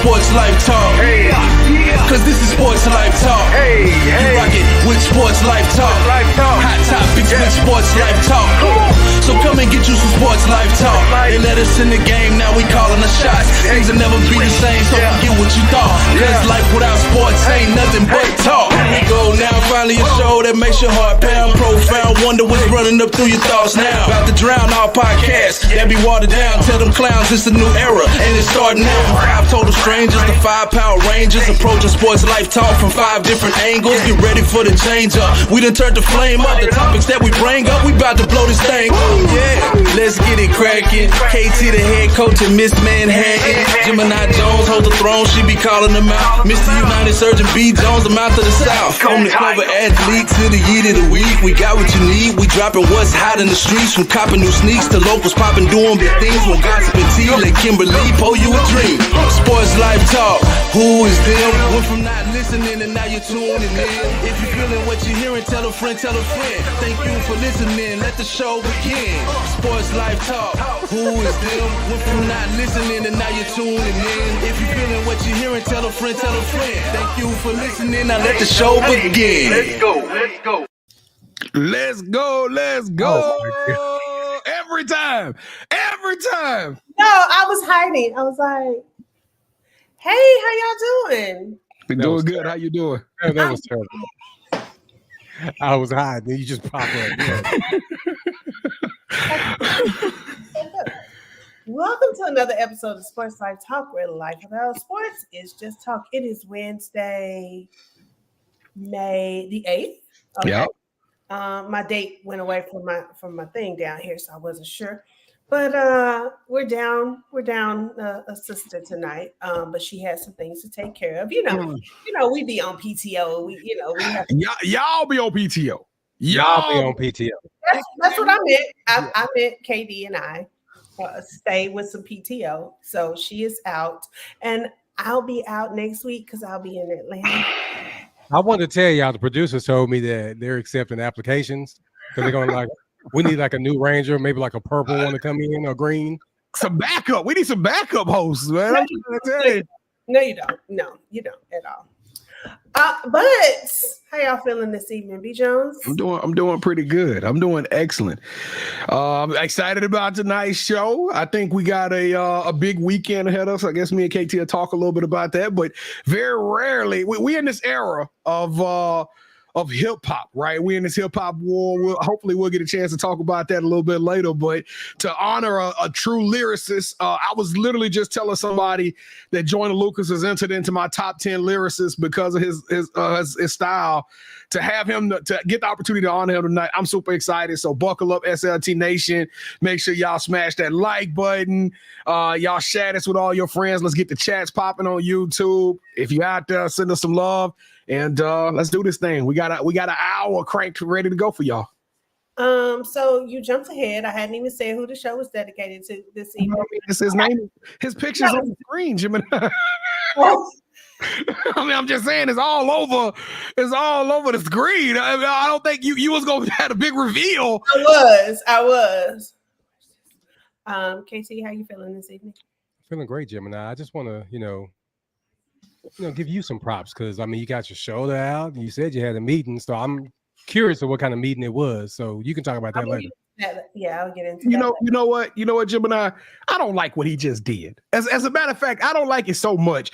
Sports Life Talk. Hey, Cause this is Sports Life Talk. hey, You rock it with Sports Life Talk. Life Talk. Hot topics with Sports Life Talk. So come and get you some Sports Life Talk. They let us in the game, now we calling the shots. Things will never be the same, so forget what you thought. Cause life without sports ain't nothing but talk. Here we go now, finally a show that makes your heart pound. Profound, wonder what's running up through your thoughts now. About to drown our podcast, that be watered down. Tell them clowns it's a new era, and it's starting now. 5 total strangers, the 5 Power Rangers, approaching Sports Life Talk from 5 different angles. Get ready for the change up. We done turned the flame up. The topics that we bring up, we about to blow this thing up. Yeah, let's get it cracking. KT the head coach and Miss Manhattan. Gemini Jones hold the throne, she be calling them out. Mr. United Surgeon B. Jones, the mouth of the South. From the cover athlete to the yeet of the week, we got what you need. We dropping what's hot in the streets, from copping new sneaks to locals popping, doing big things. From gossip and tea, let Kimberly pour you a dream. Sports Life Talk, who is them? Went from not listening and now you're tuning in. If you're feeling what you're hearing, tell a friend, tell a friend. Thank you for listening, let the show begin. Sports Life Talk, who is them? Went from not listening and now you're tuning in. If you're feeling what you're hearing, tell a friend, tell a friend. Thank you for listening, now let the show begin. Let's go. Let's go. Oh, every time. No, I was hiding. I was like, hey, how y'all doing? We're doing good. How you doing? That was terrible. I was hiding. Then you just pop up. Yeah. Welcome to another episode of Sports Life Talk, where life without sports is just talk. It is Wednesday, May the 8th. Okay. Yep. My date went away from my thing down here, so I wasn't sure. But we're down a sister tonight. But she has some things to take care of. You know, we be on PTO. We have y'all be on PTO. Y'all be on PTO. That's what I meant. I meant KD and I stay with some PTO. So she is out, and I'll be out next week because I'll be in Atlanta. I wanted to tell y'all, the producers told me that they're accepting applications because they're going we need like a new Ranger, maybe like a purple one to come in or green. Some backup. We need some backup hosts, man. I'm trying to tell you. No, you don't. No, you don't at all. But how y'all feeling this evening, B. Jones? I'm doing pretty good. I'm doing excellent. I'm excited about tonight's show. I think we got a big weekend ahead of us. I guess me and KT will talk a little bit about that, but very rarely we in this era of hip hop, right? We in this hip hop war. Hopefully we'll get a chance to talk about that a little bit later. But to honor a true lyricist, I was literally just telling somebody that Joyner Lucas has entered into my top 10 lyricists because of his style. To have him to get the opportunity to honor him tonight, I'm super excited. So buckle up, SLT Nation. Make sure y'all smash that like button. Y'all share this with all your friends. Let's get the chats popping on YouTube. If you're out there, send us some love. And let's do this thing. We got an hour cranked ready to go for y'all. So you jumped ahead. I hadn't even said who the show was dedicated to this evening. It's his name. His picture's on the screen, Jimmy. I mean, I'm just saying it's all over the screen. I don't think you was gonna have a big reveal. I was. KT, how you feeling this evening? Feeling great, Gemini. I just want to, give you some props because I mean, you got your shoulder out. And you said you had a meeting, so I'm curious of what kind of meeting it was. So you can talk about that later. Yeah, I'll get into that. You know what, Gemini? I don't like what he just did. As a matter of fact, I don't like it so much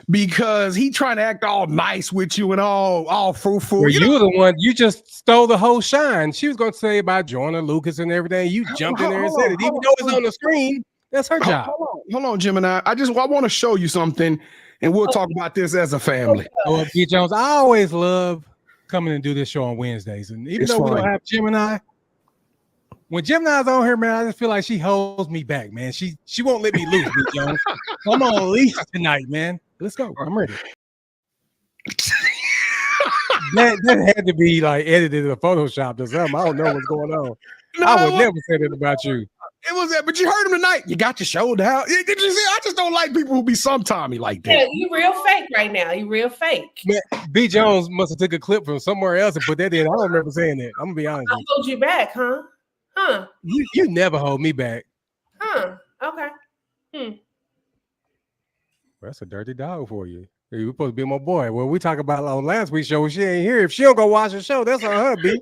because he trying to act all nice with you and all frou-frou. Well, you were the one, you just stole the whole shine. She was going to say about Joyner Lucas and everything. You jumped in there and said it. Even though it's on the screen, that's her job. Hold on, Gemini. I want to show you something, and we'll talk about this as a family. Oh, B. Jones, I always love coming and do this show on Wednesdays. And even though we don't have Gemini, when Gemini's on here, man, I just feel like she holds me back, man. She won't let me loose, B. Jones. I'm on a leash tonight, man. Let's go. I'm ready. that had to be like edited in Photoshop or something. I don't know what's going on. No, I would never say that about you. It was that, but you heard him tonight. You got your shoulder out. Did you see? I just don't like people who be sometimey like that. Yeah, you real fake right now. You real fake. Man, B. Jones must have took a clip from somewhere else and put that in. I don't remember saying that. I'm gonna be honest. I hold you back, huh? Huh? You never hold me back. Huh? Okay. Well, that's a dirty dog for you. You're supposed to be my boy. Well, we talked about on last week's show. She ain't here. If she don't go watch the show, that's on her, B.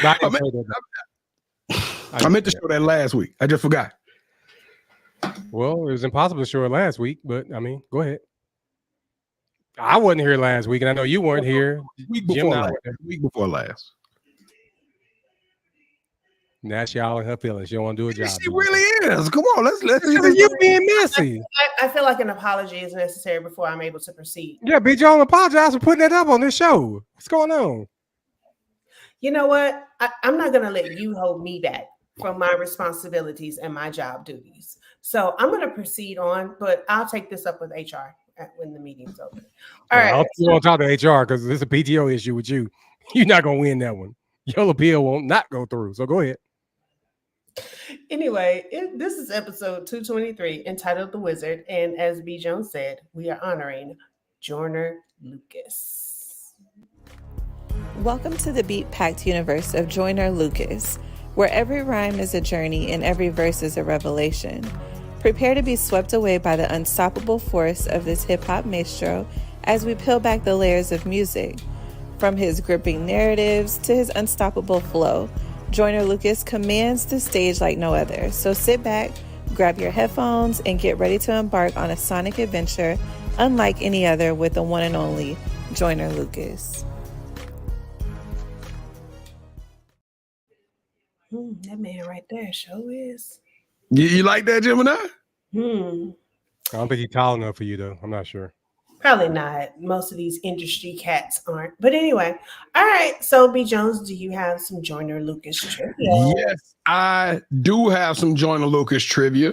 I meant to show that last week. I just forgot. Well, it was impossible to show it last week, but I mean, go ahead. I wasn't here last week, and I know you weren't here. Week before last. Now she all in her feelings. She don't want to do a job. She really is. Come on, let's you being messy. I feel like an apology is necessary before I'm able to proceed. Yeah, B. Jones, apologize for putting that up on this show. What's going on? You know what? I'm not going to let you hold me back from my responsibilities and my job duties. So I'm going to proceed on, but I'll take this up with HR when the meeting's over. All right. I'll talk to HR because it's a PTO issue with you. You're not going to win that one. Your appeal won't not go through. So go ahead. Anyway, this is episode 223 entitled The Wizard. And as B. Jones said, we are honoring Joyner Lucas. Welcome to the beat-packed universe of Joyner Lucas, where every rhyme is a journey and every verse is a revelation. Prepare to be swept away by the unstoppable force of this hip-hop maestro as we peel back the layers of music. From his gripping narratives to his unstoppable flow, Joyner Lucas commands the stage like no other. So sit back, grab your headphones, and get ready to embark on a sonic adventure unlike any other with the one and only Joyner Lucas. That man right there sure is. You like that, Gemini? I don't think he's tall enough for you, though. I'm not sure. Probably not. Most of these industry cats aren't. But anyway, all right. So, B. Jones, do you have some Joyner Lucas trivia? Yes, I do have some Joyner Lucas trivia.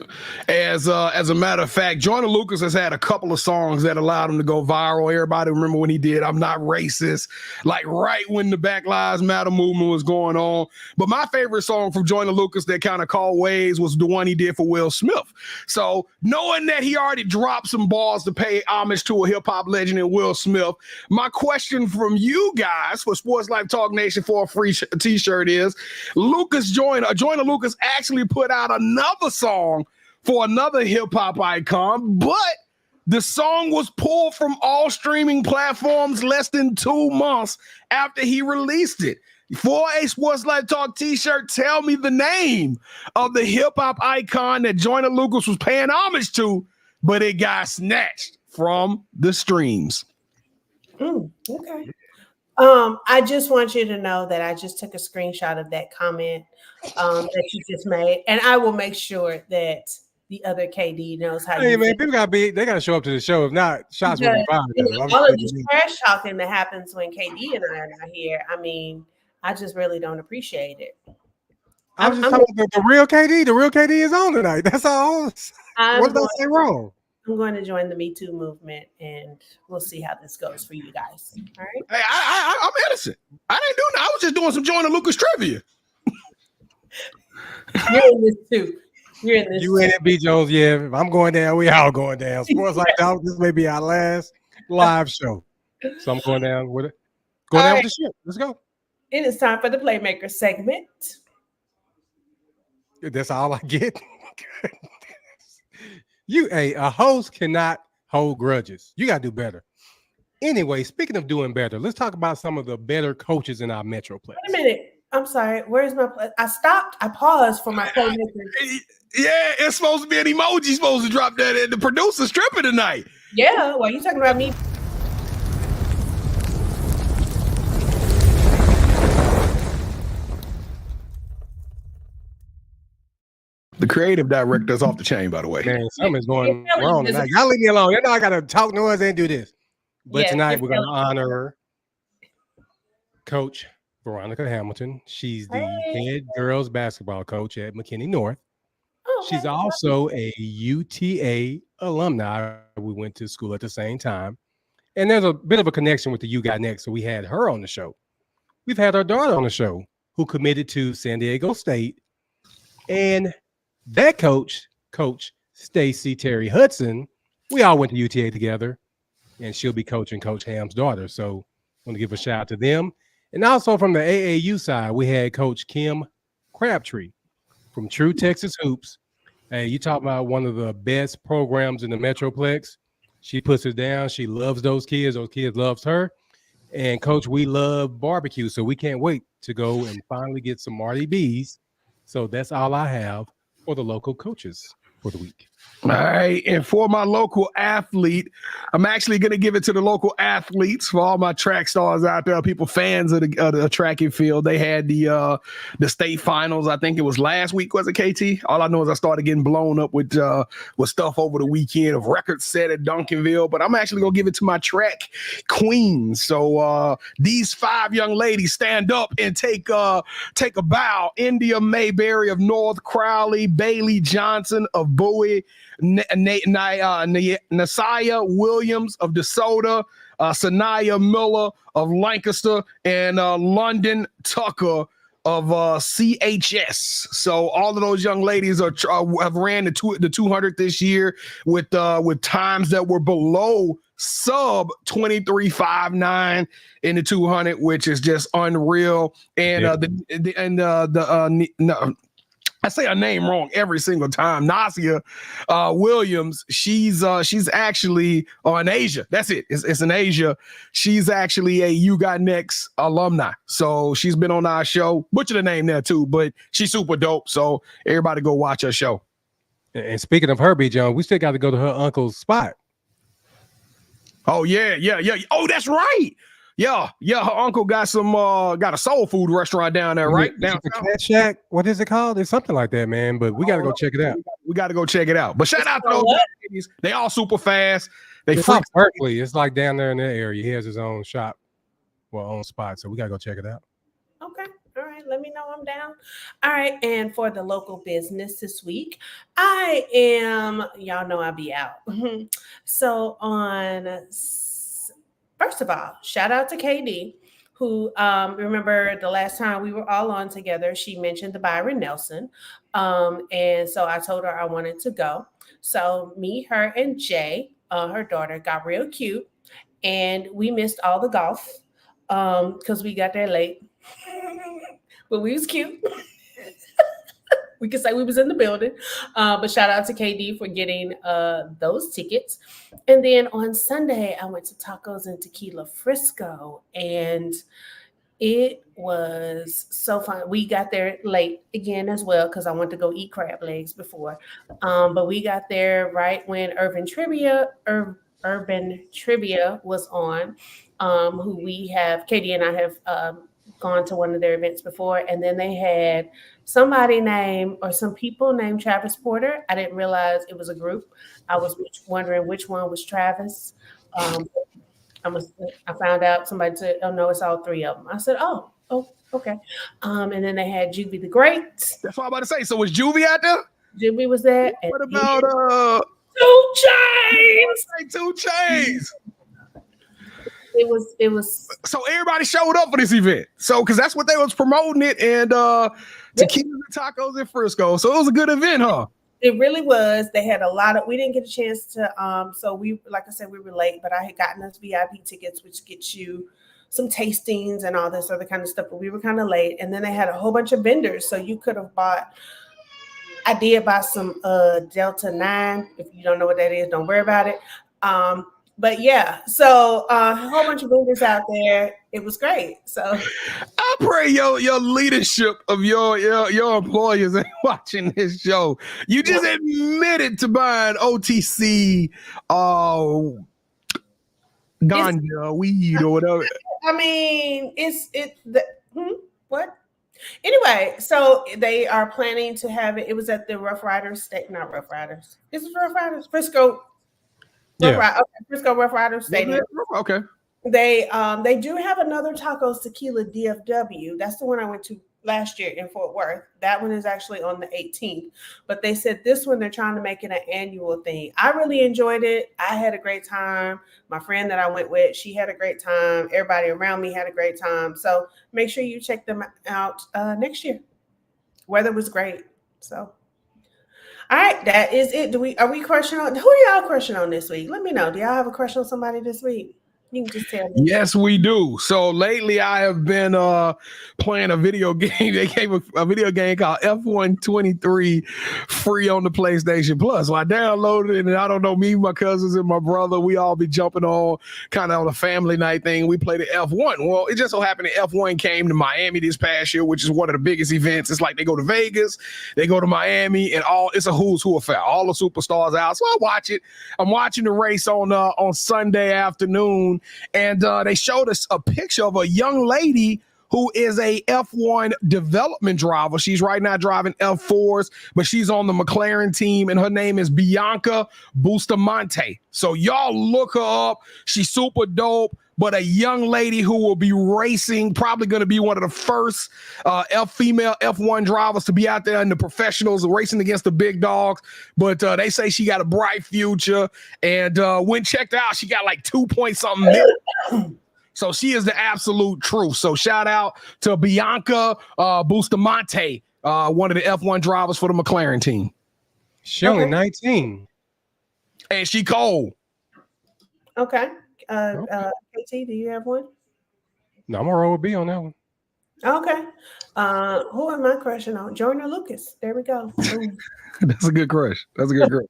As a matter of fact, Joyner Lucas has had a couple of songs that allowed him to go viral. Everybody remember when he did I'm Not Racist, like right when the Black Lives Matter movement was going on. But my favorite song from Joyner Lucas that kind of called waves was the one he did for Will Smith. So knowing that he already dropped some balls to pay homage to a hip-hop legend in Will Smith, my question from you guys for Sports Life Talk Nation for a free t-shirt is, Joyner Lucas actually put out another song for another hip-hop icon, but the song was pulled from all streaming platforms less than 2 months after he released it. For a Sports Life Talk t-shirt, tell me the name of the hip-hop icon that Joyner Lucas was paying homage to, but it got snatched from the streams. Okay. I just want you to know that I just took a screenshot of that comment that you just made, and I will make sure that the other KD knows how. Hey man, people they gotta show up to the show. If not, shots will be fired. All of this trash talking that happens when KD and I are not here. I mean, I just really don't appreciate it. I'm just talking about the real KD. The real KD is on tonight. That's all. What did I say wrong? I'm going to join the Me Too movement, and we'll see how this goes for you guys. All right. Hey, I'm innocent. I didn't do nothing. I was just doing some Joyner Lucas trivia. You're in this too. You're in this. You in it, B. Jones? Yeah. If I'm going down, we all going down. Sports Like Talk. This may be our last live show, so I'm going down with it. Go down with the ship. Let's go. It is time for the Playmaker segment. That's all I get. A host cannot hold grudges. You got to do better. Anyway, speaking of doing better, let's talk about some of the better coaches in our Metroplex. Wait a minute. I'm sorry. Where's my I stopped. I paused for my Playmaker. Yeah, it's supposed to be an emoji supposed to drop that in. The producer's tripping tonight. Yeah, well, you talking about me? The creative director's off the chain, by the way. Man, something's going wrong tonight. Y'all leave me alone. You know I gotta talk noise and do this. But tonight we're gonna honor Coach Veronica Hamilton. She's the head girls basketball coach at McKinney North. She's also a UTA alumni. We went to school at the same time. And there's a bit of a connection with the You Got Next. So we had her on the show. We've had our daughter on the show who committed to San Diego State. And that coach, Coach Stacy Terry Hudson, we all went to UTA together. And she'll be coaching Coach Ham's daughter. So I want to give a shout out to them. And also from the AAU side, we had Coach Kim Crabtree from True Texas Hoops. Hey, you talk about one of the best programs in the Metroplex. She puts it down. She loves those kids. Those kids loves her. And Coach, we love barbecue, so we can't wait to go and finally get some Marty B's. So that's all I have for the local coaches for the week. All right. And for my local athlete, I'm actually going to give it to the local athletes, for all my track stars out there, people fans of the track and field. They had the state finals. I think it was last week, was it, KT? All I know is I started getting blown up with stuff over the weekend of records set at Duncanville, but I'm actually going to give it to my track queens. So these 5 young ladies stand up and take a bow. India Mayberry of North Crowley, Bailey Johnson of Bowie, Nasiah Williams of DeSoto, Sanaya Miller of Lancaster, and London Tucker of CHS. So all of those young ladies have ran the 200 this year with times that were below sub 23.59 in the 200, which is just unreal. And I say her name wrong every single time. Nasia Williams, she's actually in Asia. That's it. It's in Asia. She's actually a You Got Next alumni. So she's been on our show. Butcher the name there too, but she's super dope. So everybody go watch her show. And speaking of her, B. John, we still got to go to her uncle's spot. Oh, yeah. Oh, that's right. Yeah. Her uncle got a soul food restaurant down there, right? Down the Cat Shack. What is it called? It's something like that, man. But we got to go check it out. We got to go check it out. But shout out to those ladies. They all super fast. It's like Berkeley. It's like down there in that area. He has his own shop, own spot. So we got to go check it out. Okay. All right. Let me know I'm down. All right. And for the local business this week, y'all know I'll be out. So first of all, shout out to KD, who remember the last time we were all on together, she mentioned the Byron Nelson. And so I told her I wanted to go. So me, her, and Jay, her daughter, got real cute. And we missed all the golf because we got there late. But we was cute. We could say we was in the building. But shout out to KD for getting those tickets. And then on Sunday, I went to Tacos and Tequila Frisco. And it was so fun. We got there late again as well because I wanted to go eat crab legs before. But we got there right when Urban Trivia was on, who we have, Katie and I have gone to one of their events before. And then they had some people named Travis Porter. I didn't realize it was a group. I was wondering which one was Travis. I found out somebody said, "Oh no, it's all 3 of them." I said, "Oh, okay." And then they had Juvie the Great. That's what I'm about to say. So was Juvie out there? Juvie was there. What about 2 Chainz? 2 Chainz. It was. So everybody showed up for this event. So because that's what they was promoting it, and Tequila and Tacos in Frisco. So it was a good event, huh? It really was. They had we didn't get a chance to, so we, like I said, we were late, but I had gotten us VIP tickets, which gets you some tastings and all this other kind of stuff, but we were kind of late. And then they had a whole bunch of vendors. So you could have I did buy some Delta 9. If you don't know what that is, don't worry about it. But yeah, so a whole bunch of vendors out there. It was great. So I pray your leadership of your employers ain't watching this show. You just admitted to buying OTC ganja, weed, or whatever. I mean, what? Anyway, so they are planning to have it. It was at the Rough Riders State, not Rough Riders. Is it Rough Riders? Frisco. Frisco Rough Riders Stadium. Okay. They do have another Tacos Tequila DFW. That's the one I went to last year in Fort Worth. That one is actually on the 18th. But they said this one, they're trying to make it an annual thing. I really enjoyed it. I had a great time. My friend that I went with, she had a great time. Everybody around me had a great time. So make sure you check them out next year. Weather was great. So. All right, that is it. Are we crushing on? Who are y'all crushing on this week? Let me know. Do y'all have a crush on somebody this week? You can just tell me. Yes, we do. So lately I have been playing a video game. They gave a video game called F123 free on the PlayStation Plus. So I downloaded it, and I don't know, me, my cousins, and my brother, we all be jumping on kind of on a family night thing. We played the F1. Well, it just so happened that F1 came to Miami this past year, which is one of the biggest events. It's like they go to Vegas, they go to Miami, and it's a who's who affair. All the superstars out. So I watch it. I'm watching the race on Sunday afternoon, and they showed us a picture of a young lady who is a F1 development driver. She's right now driving F4s, but she's on the McLaren team, and her name is Bianca Bustamante. So y'all look her up. She's super dope, but a young lady who will be racing, probably going to be one of the first female F1 drivers to be out there in the professionals racing against the big dogs. But they say she got a bright future, and when checked out, she got like 2-point-something million. So she is the absolute truth. So shout out to Bianca Bustamante, one of the F1 drivers for the McLaren team. She only 19. And she cold. Okay. KT, do you have one? No, I'm gonna roll with B on that one. Okay. Who am I crushing on? Joyner Lucas. There we go. That's a good crush. That's a good crush.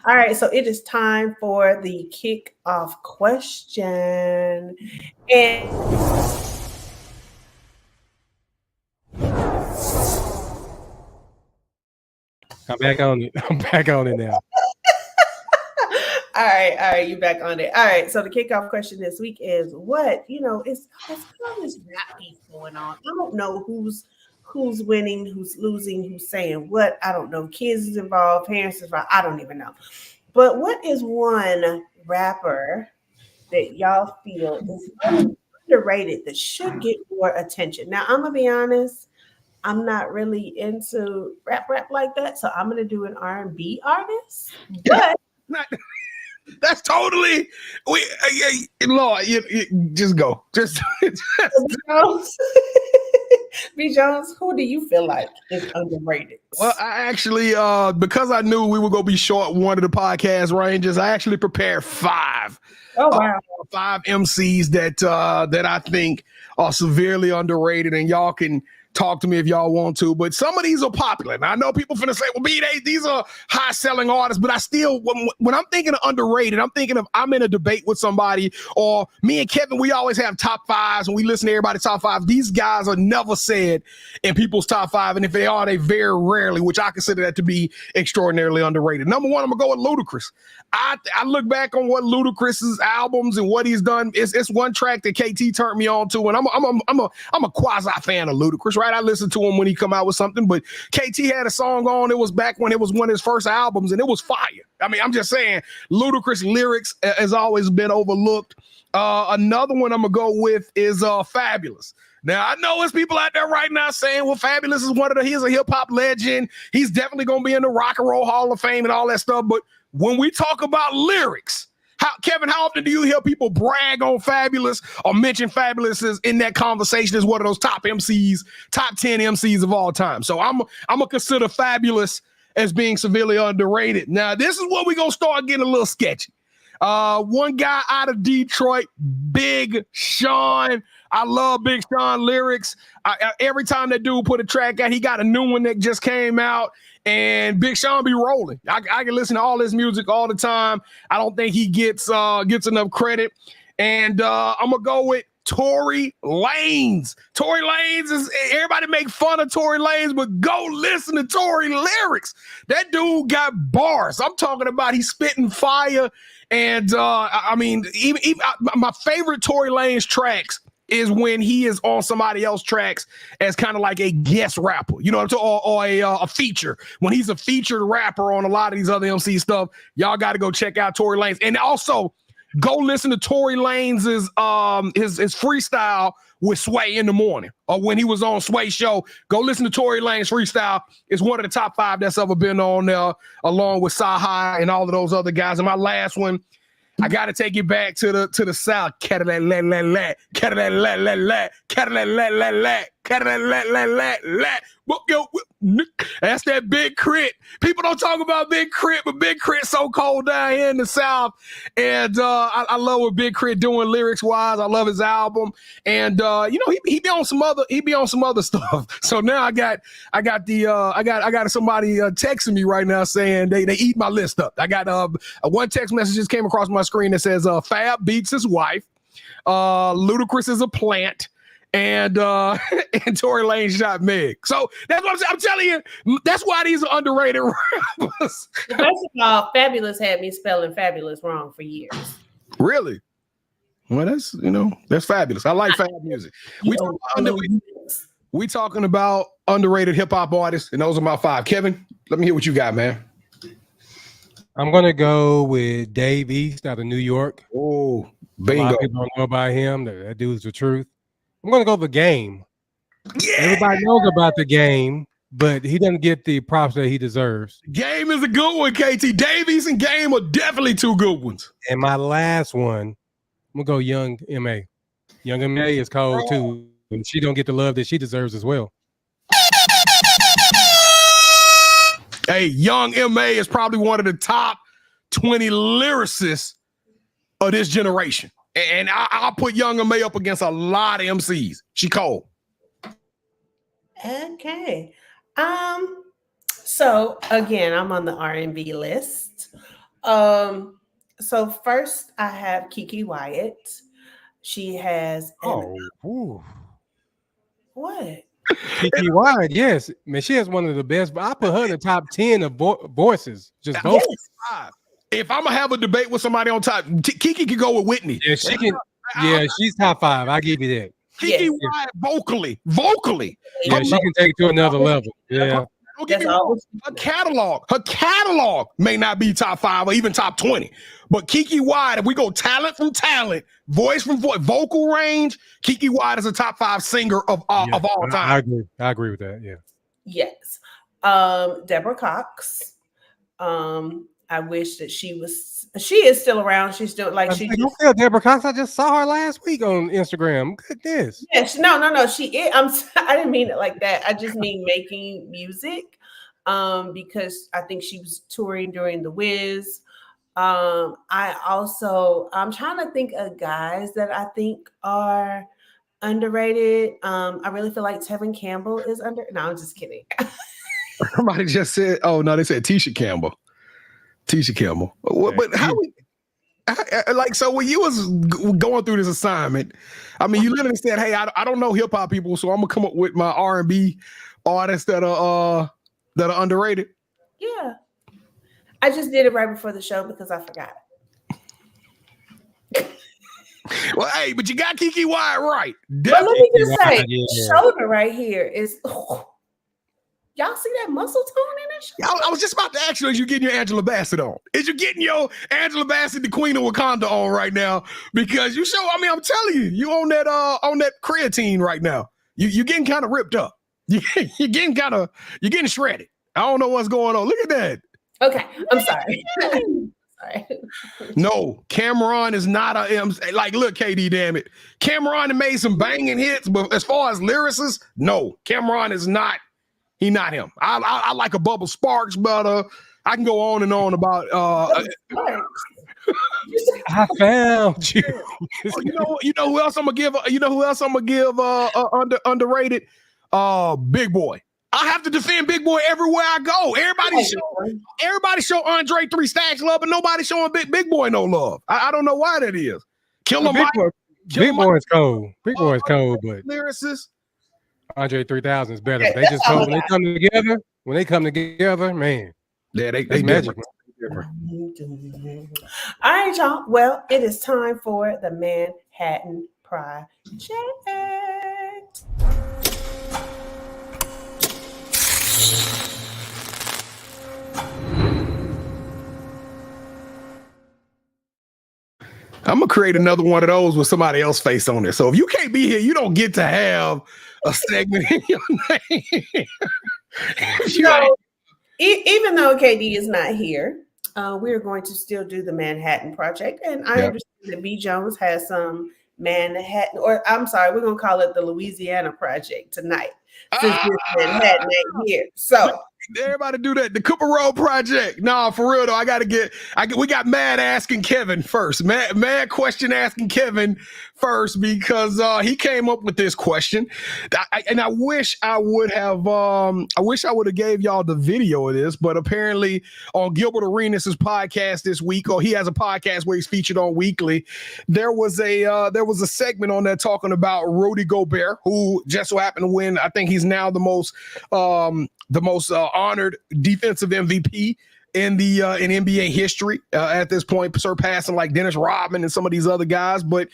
All right, so it is time for the kickoff question. And I'm back on it. I'm back on it now. All right, you back on it. All right, so the kickoff question this week is what, it's kind of this rap beef going on. I don't know who's winning, who's losing, who's saying what. I don't know. Kids is involved, parents is involved. I don't even know. But what is one rapper that y'all feel is underrated that should get more attention? Now, I'm going to be honest. I'm not really into rap like that. So I'm going to do an R&B artist. But that's totally Lord, you just go. Just B. Jones, who do you feel like is underrated? Well, I actually, because I knew we were going to be short one of the podcast ranges, I actually prepared 5. Oh, wow. 5 MCs that I think are severely underrated, and y'all can talk to me if y'all want to, but some of these are popular. Now, I know people finna say, well, these are high-selling artists, but I still, when I'm thinking of underrated, I'm thinking of I'm in a debate with somebody, or me and Kevin, we always have top 5s, and we listen to everybody's top 5. These guys are never said in people's top 5, and if they are, they very rarely, which I consider that to be extraordinarily underrated. Number 1, I'm gonna go with Ludacris. I look back on what Ludacris's albums and what he's done. It's one track that KT turned me on to, and I'm a quasi fan of Ludacris, right? I listened to him when he come out with something, but KT had a song on. It was back when it was one of his first albums, and it was fire. I mean, I'm just saying, Ludacris lyrics has always been overlooked. Another one I'm gonna go with is Fabulous. Now, I know there's people out there right now saying, well, Fabulous is he's a hip-hop legend. He's definitely going to be in the Rock and Roll Hall of Fame and all that stuff. But when we talk about lyrics, Kevin, how often do you hear people brag on Fabulous or mention Fabulous in that conversation as one of those top MCs, top 10 MCs of all time? So I'm going to consider Fabulous as being severely underrated. Now, this is where we're going to start getting a little sketchy. One guy out of Detroit, Big Sean. I love Big Sean lyrics. Every time that dude put a track out, he got a new one that just came out, and Big Sean be rolling. I can listen to all his music all the time. I don't think he gets enough credit. And I'm gonna go with Tory Lanez. Tory Lanez is, everybody make fun of Tory Lanez, but go listen to Tory lyrics. That dude got bars. I'm talking about he's spitting fire. And I mean, even my favorite Tory Lanez tracks is when he is on somebody else's tracks as kind of like a guest rapper, you know, or a feature. When he's a featured rapper on a lot of these other MC stuff, y'all got to go check out Tory Lanez. And also go listen to Tory Lanez's his freestyle with Sway in the morning, or when he was on Sway's show. Go listen to Tory Lanez freestyle. It's one of the top 5 that's ever been on there, along with Sahai and all of those other guys. And my last one, I got to take it back to the South. Cadillac, That's that Big Crit. People don't talk about Big Crit, but Big Crit's so cold down here in the South. And I love what Big Crit doing lyrics wise. I love his album. And he be on some other stuff. So now I got somebody texting me right now saying they eat my list up. I got one text message just came across my screen that says Fab beats his wife. Ludacris is a plant. And Tory Lane shot Meg. So that's what I'm telling you. That's why these are underrated rappers. First of all, Fabulous had me spelling fabulous wrong for years. Really? Well, that's fabulous. I like Fab music. We talking about underrated hip hop artists, and those are my 5. Kevin, let me hear what you got, man. I'm gonna go with Dave East out of New York. Oh, bingo. A lot of people don't know about him. That dude's the truth. I'm going to go The Game. Yeah. Everybody knows about The Game, but he doesn't get the props that he deserves. Game is a good one, KT. Davies and Game are definitely 2 good ones. And my last one, I'm going to go Young M.A. Young M.A. is cold, too, and she don't get the love that she deserves as well. Hey, Young M.A. is probably one of the top 20 lyricists of this generation. And I'll put Young M.A. up against a lot of MCs. She cold. Okay. So again, I'm on the R&B list. So first I have Kiki Wyatt. She has what? Kiki Wyatt, yes. Man, she has one of the best. I put her in the top 10 of voices. Just both. Yes. If I'm gonna have a debate with somebody on top, Kiki can go with Whitney. Yeah, she can. Yeah, she's top 5. I give you that. Kiki Wyatt vocally. Yeah, she can take it to another level. Yeah. Don't get me wrong. Her catalog may not be top 5 or even top 20. But Kiki Wyatt, if we go talent from talent, voice from voice, vocal range, Kiki Wyatt is a top 5 singer of all time. I agree with that. Yeah. Yes. Deborah Cox. I wish that she is still around. She's doing like she. Don't feel Deborah Cox. I just saw her last week on Instagram. Goodness. Yes, no. She is. I didn't mean it like that. I just mean making music. Because I think she was touring during the Wiz. I'm trying to think of guys that I think are underrated. I really feel like Tevin Campbell is under. No, I'm just kidding. Somebody just said, "Oh no," they said Tisha Campbell. But so when you was going through this assignment, I mean, you literally said, "Hey, I don't know hip hop people, so I'm gonna come up with my R&B artists that are underrated." Yeah, I just did it right before the show because I forgot. Well, hey, but you got Kiki Wyatt right. But let me just say, shoulder right here is. Y'all see that muscle tone in it? I was just about to ask you, is you getting your Angela Bassett on? Is you getting your Angela Bassett, the Queen of Wakanda, on right now? Because I'm telling you, you on that creatine right now. You getting kind of ripped up. You're getting shredded. I don't know what's going on. Look at that. Okay, I'm sorry. Sorry. No, Cameron is not look, KD, damn it. Cameron made some banging hits, but as far as lyricists, no, Cameron is not. He not him. I like a Bubba Sparks, but I can go on and on about. I found you. You know who else I'm gonna give? Underrated? Big Boy. I have to defend Big Boy everywhere I go. Everybody show Andre 3 Stacks love, but nobody showing Big Boy no love. I don't know why that is. Killer Mike. Big Boy is cold. Big Boy is cold, but lyricist. Andre 3000 is better. They just when they come together, man. Yeah, they magic. All right, y'all. Well, it is time for the Manhattan Project. I'm gonna create another one of those with somebody else's face on it. So if you can't be here, you don't get to have a segment in your name. Even though KD is not here, we're going to still do the Manhattan Project. And I understand that B. Jones has some Manhattan, or I'm sorry, we're gonna call it the Louisiana Project tonight, since this Manhattan ain't here. So everybody do that. The Cooper Road Project. Nah, for real though. We got Mad asking Kevin first. Mad question asking Kevin first because he came up with this question. I wish I would have gave y'all the video of this, but apparently on Gilbert Arenas' podcast this week, or he has a podcast where he's featured on weekly, there was a segment on there talking about Rudy Gobert, who just so happened to win. I think he's now the most honored defensive MVP in NBA history at this point, surpassing like Dennis Rodman and some of these other guys. But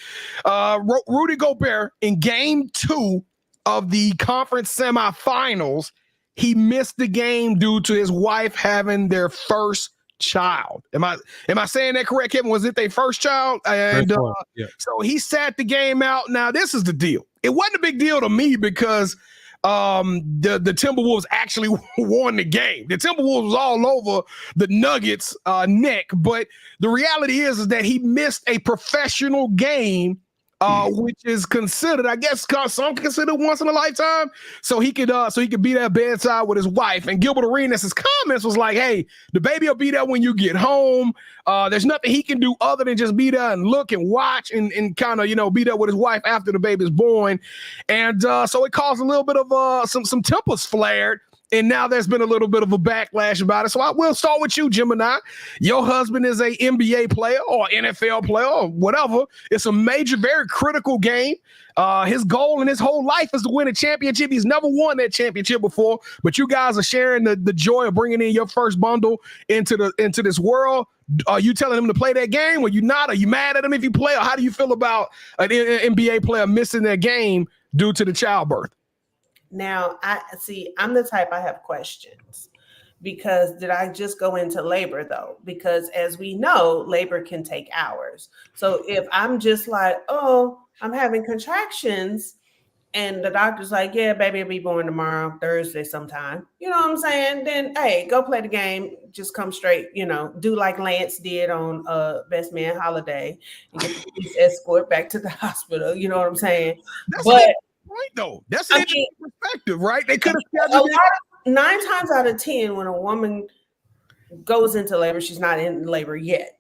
Rudy Gobert in Game 2 of the conference semifinals, he missed the game due to his wife having their first child. Am I saying that correct, Kevin? Was it their first child? And so he sat the game out. Now this is the deal. It wasn't a big deal to me because the Timberwolves actually won the game. The Timberwolves was all over the Nuggets neck, but the reality is that he missed a professional game, which is considered, I guess, some consider once in a lifetime. So he could be there bedside with his wife. And Gilbert Arenas' comments was like, "Hey, the baby will be there when you get home. There's nothing he can do other than just be there and look and watch and kind of be there with his wife after the baby's born." And so it caused a little bit of some tempers flared. And now there's been a little bit of a backlash about it. So I will start with you, Gemini. Your husband is a NBA player or NFL player or whatever. It's a major, very critical game. His goal in his whole life is to win a championship. He's never won that championship before, but you guys are sharing the joy of bringing in your first bundle into this world. Are you telling him to play that game, or you not? Are you mad at him if you play, or how do you feel about an NBA player missing their game due to the childbirth? Now, I'm the type, I have questions, because did I just go into labor though? Because as we know, labor can take hours. So if I'm just like, oh, I'm having contractions, and the doctor's like, yeah, baby will be born tomorrow, Thursday sometime, you know what I'm saying? Then, hey, go play the game. Just come straight, do like Lance did on Best Man Holiday and get the police escort back to the hospital. You know what I'm saying? Right, though. That's an interesting perspective, right? They could have scheduled 9 times out of 10 when a woman goes into labor, she's not in labor yet.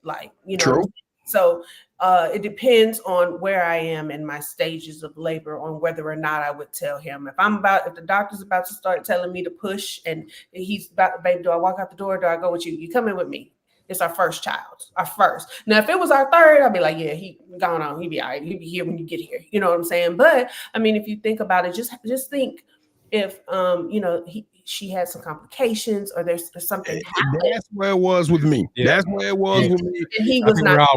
True. So it depends on where I am in my stages of labor on whether or not I would tell him. If the doctor's about to start telling me to push and he's about, babe, do I walk out the door? Do I go with you? You come in with me. It's our first child, our first. Now, if it was our third, I'd be like, yeah, he gone on. He'd be all right. He'd be here when you get here. You know what I'm saying? But I mean, if you think about it, just think if, she had some complications or there's something happened. That's where it was with me. Yeah. That's where it was with me. And he was not.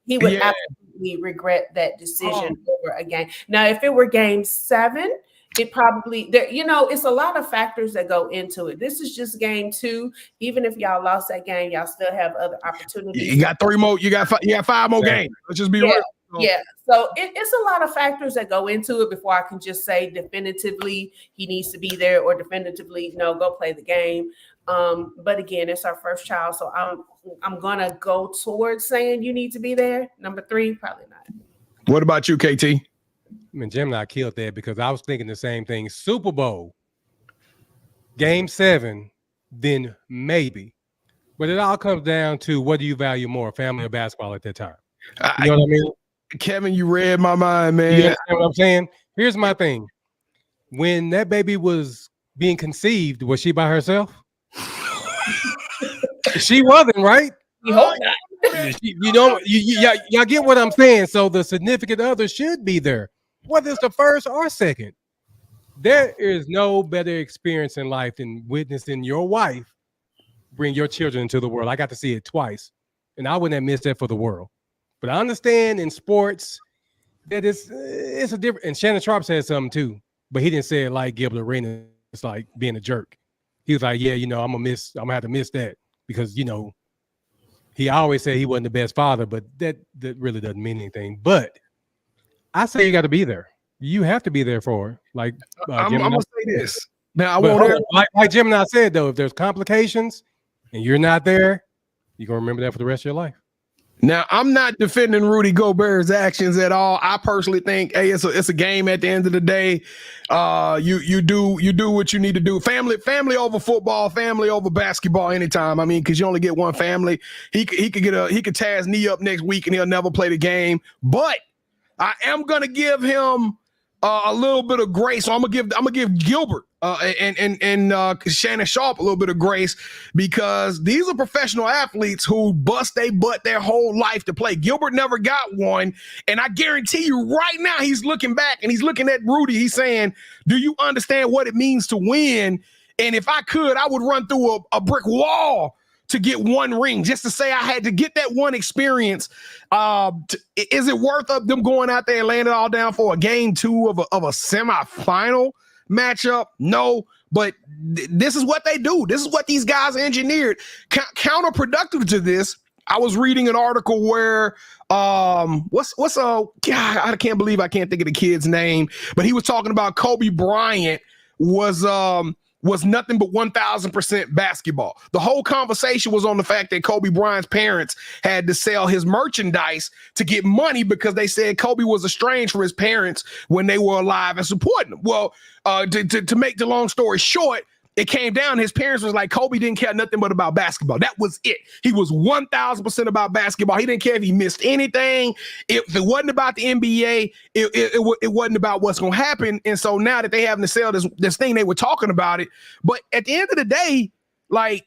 He would absolutely regret that decision over a game. Now, if it were game 7, it probably it's a lot of factors that go into it. This is just game 2. Even if y'all lost that game, y'all still have other opportunities. You got 3 more. You got 5 more games. Let's just be real. Yeah. So it's a lot of factors that go into it before I can just say definitively he needs to be there or definitively no, go play the game. But again, it's our first child, so I'm gonna go towards saying you need to be there. Number 3, probably not. What about you, KT? I mean, Jim and I killed that because I was thinking the same thing. Super Bowl, game 7, then maybe. But it all comes down to what do you value more, family or basketball at that time? You know what I mean? Kevin, you read my mind, man. You understand what I'm saying? Here's my thing. When that baby was being conceived, was she by herself? She wasn't, right? You hope not. Y'all get what I'm saying? So the significant other should be there, whether it's the first or second. There is no better experience in life than witnessing your wife bring your children into the world. I got to see it twice, and I wouldn't have missed that for the world. But I understand in sports that it's a different. And Shannon Sharp said something too, but he didn't say it like Gilbert Arenas. It's like being a jerk. He was like, yeah, I'm gonna have to miss that because he always said he wasn't the best father, but that really doesn't mean anything. But I say you got to be there. You have to be there for her. Like I'm gonna say this now. I won't like Jim and I said though. If there's complications and you're not there, you're gonna remember that for the rest of your life. Now, I'm not defending Rudy Gobert's actions at all. I personally think, hey, it's a game at the end of the day. You do what you need to do. Family over football, family over basketball anytime. I mean, because you only get one family. He could tear his knee up next week and he'll never play the game. But I am gonna give him a little bit of grace. So I'm gonna give Gilbert and Shannon Sharp a little bit of grace, because these are professional athletes who bust their butt their whole life to play. Gilbert never got one, and I guarantee you right now he's looking back and he's looking at Rudy. He's saying, "Do you understand what it means to win? And if I could, I would run through a brick wall to get one ring, just to say I had to get that one experience." Is it worth them going out there and laying it all down for a game 2 of a semifinal matchup? No, but this is what they do. This is what these guys engineered. Counterproductive to this, I was reading an article where God, I can't believe I can't think of the kid's name, but he was talking about Kobe Bryant was nothing but 1,000% basketball. The whole conversation was on the fact that Kobe Bryant's parents had to sell his merchandise to get money because they said Kobe was estranged from his parents when they were alive and supporting him. Well, to make the long story short, it came down. His parents was like, Kobe didn't care nothing but about basketball. That was it. He was 1,000% about basketball. He didn't care if he missed anything. If it wasn't about the NBA, it wasn't about what's going to happen. And so now that they having to sell this thing, they were talking about it. But at the end of the day, like,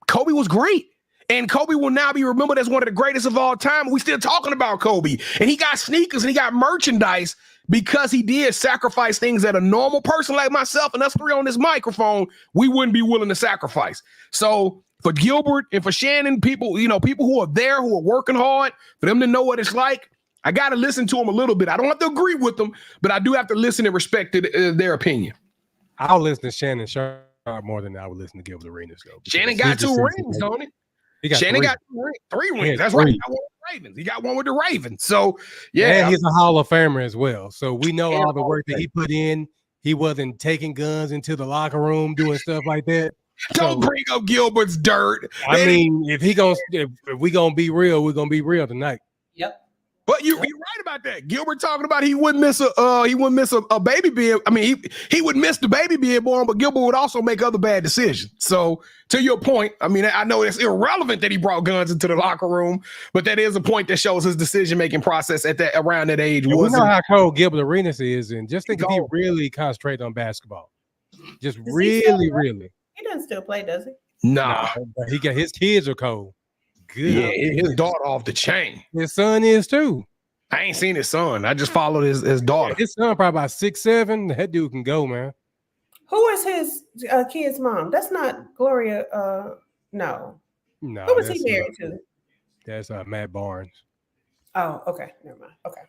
Kobe was great. And Kobe will now be remembered as one of the greatest of all time. We still talking about Kobe. And he got sneakers and he got merchandise because he did sacrifice things that a normal person like myself and us three on this microphone, we wouldn't be willing to sacrifice. So for Gilbert and for Shannon, people who are there, who are working hard, for them to know what it's like, I got to listen to them a little bit. I don't have to agree with them, but I do have to listen and respect their opinion. I'll listen to Shannon Sharp more than I would listen to Gilbert Arenas, though. Shannon got 2 rings, don't he? Shannon got 3 rings. That's right. He got one with the Ravens. He got one with the Ravens. So, yeah. And he's a Hall of Famer as well. So we know all the work that he put in. He wasn't taking guns into the locker room, doing stuff like that. Don't bring up Gilbert's dirt. I mean, if we gonna be real, we're gonna be real tonight. Yep. But you're right about that. Gilbert talking about he wouldn't miss a baby being. I mean, he would miss the baby being born, but Gilbert would also make other bad decisions. So to your point, I mean, I know it's irrelevant that he brought guns into the locker room, but that is a point that shows his decision-making process around that age. We know how cold Gilbert Arenas is, and just think if he really concentrated on basketball. Just really. He doesn't still play, does he? Nah. But he got his kids are cold. Good. Yeah, his daughter off the chain. His son is too. I ain't seen his son. I just followed his daughter. His son probably about 6'7". That dude can go, man. Who is his kid's mom? That's not Gloria. No. Who was he married to? That's Matt Barnes. Oh, okay. Never mind. Okay.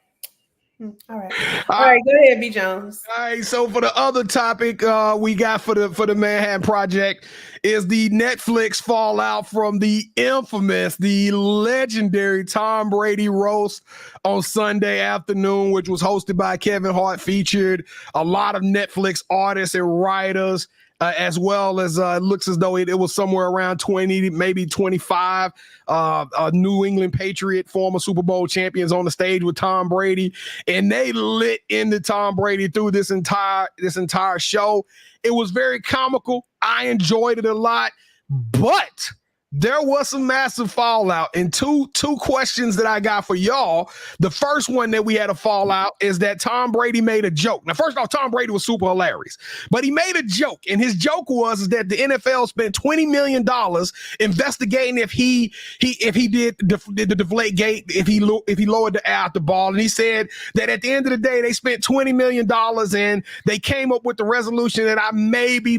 All right. All right. Go ahead, B. Jones. All right. So for the other topic we got for the Manhattan Project is the Netflix fallout from the infamous, the legendary Tom Brady roast on Sunday afternoon, which was hosted by Kevin Hart, featured a lot of Netflix artists and writers, as well as it looks as though it was somewhere around 20, maybe 25 New England Patriot, former Super Bowl champions on the stage with Tom Brady, and they lit into Tom Brady through this entire show. It was very comical. I enjoyed it a lot, but there was some massive fallout, and two questions that I got for y'all. The first one that we had a fallout is that Tom Brady made a joke. Now, first off, Tom Brady was super hilarious, but he made a joke, and his joke was that the NFL spent $20 million investigating if he did the deflate gate, if he lowered the air out the ball, and he said that at the end of the day they spent $20 million and they came up with the resolution that I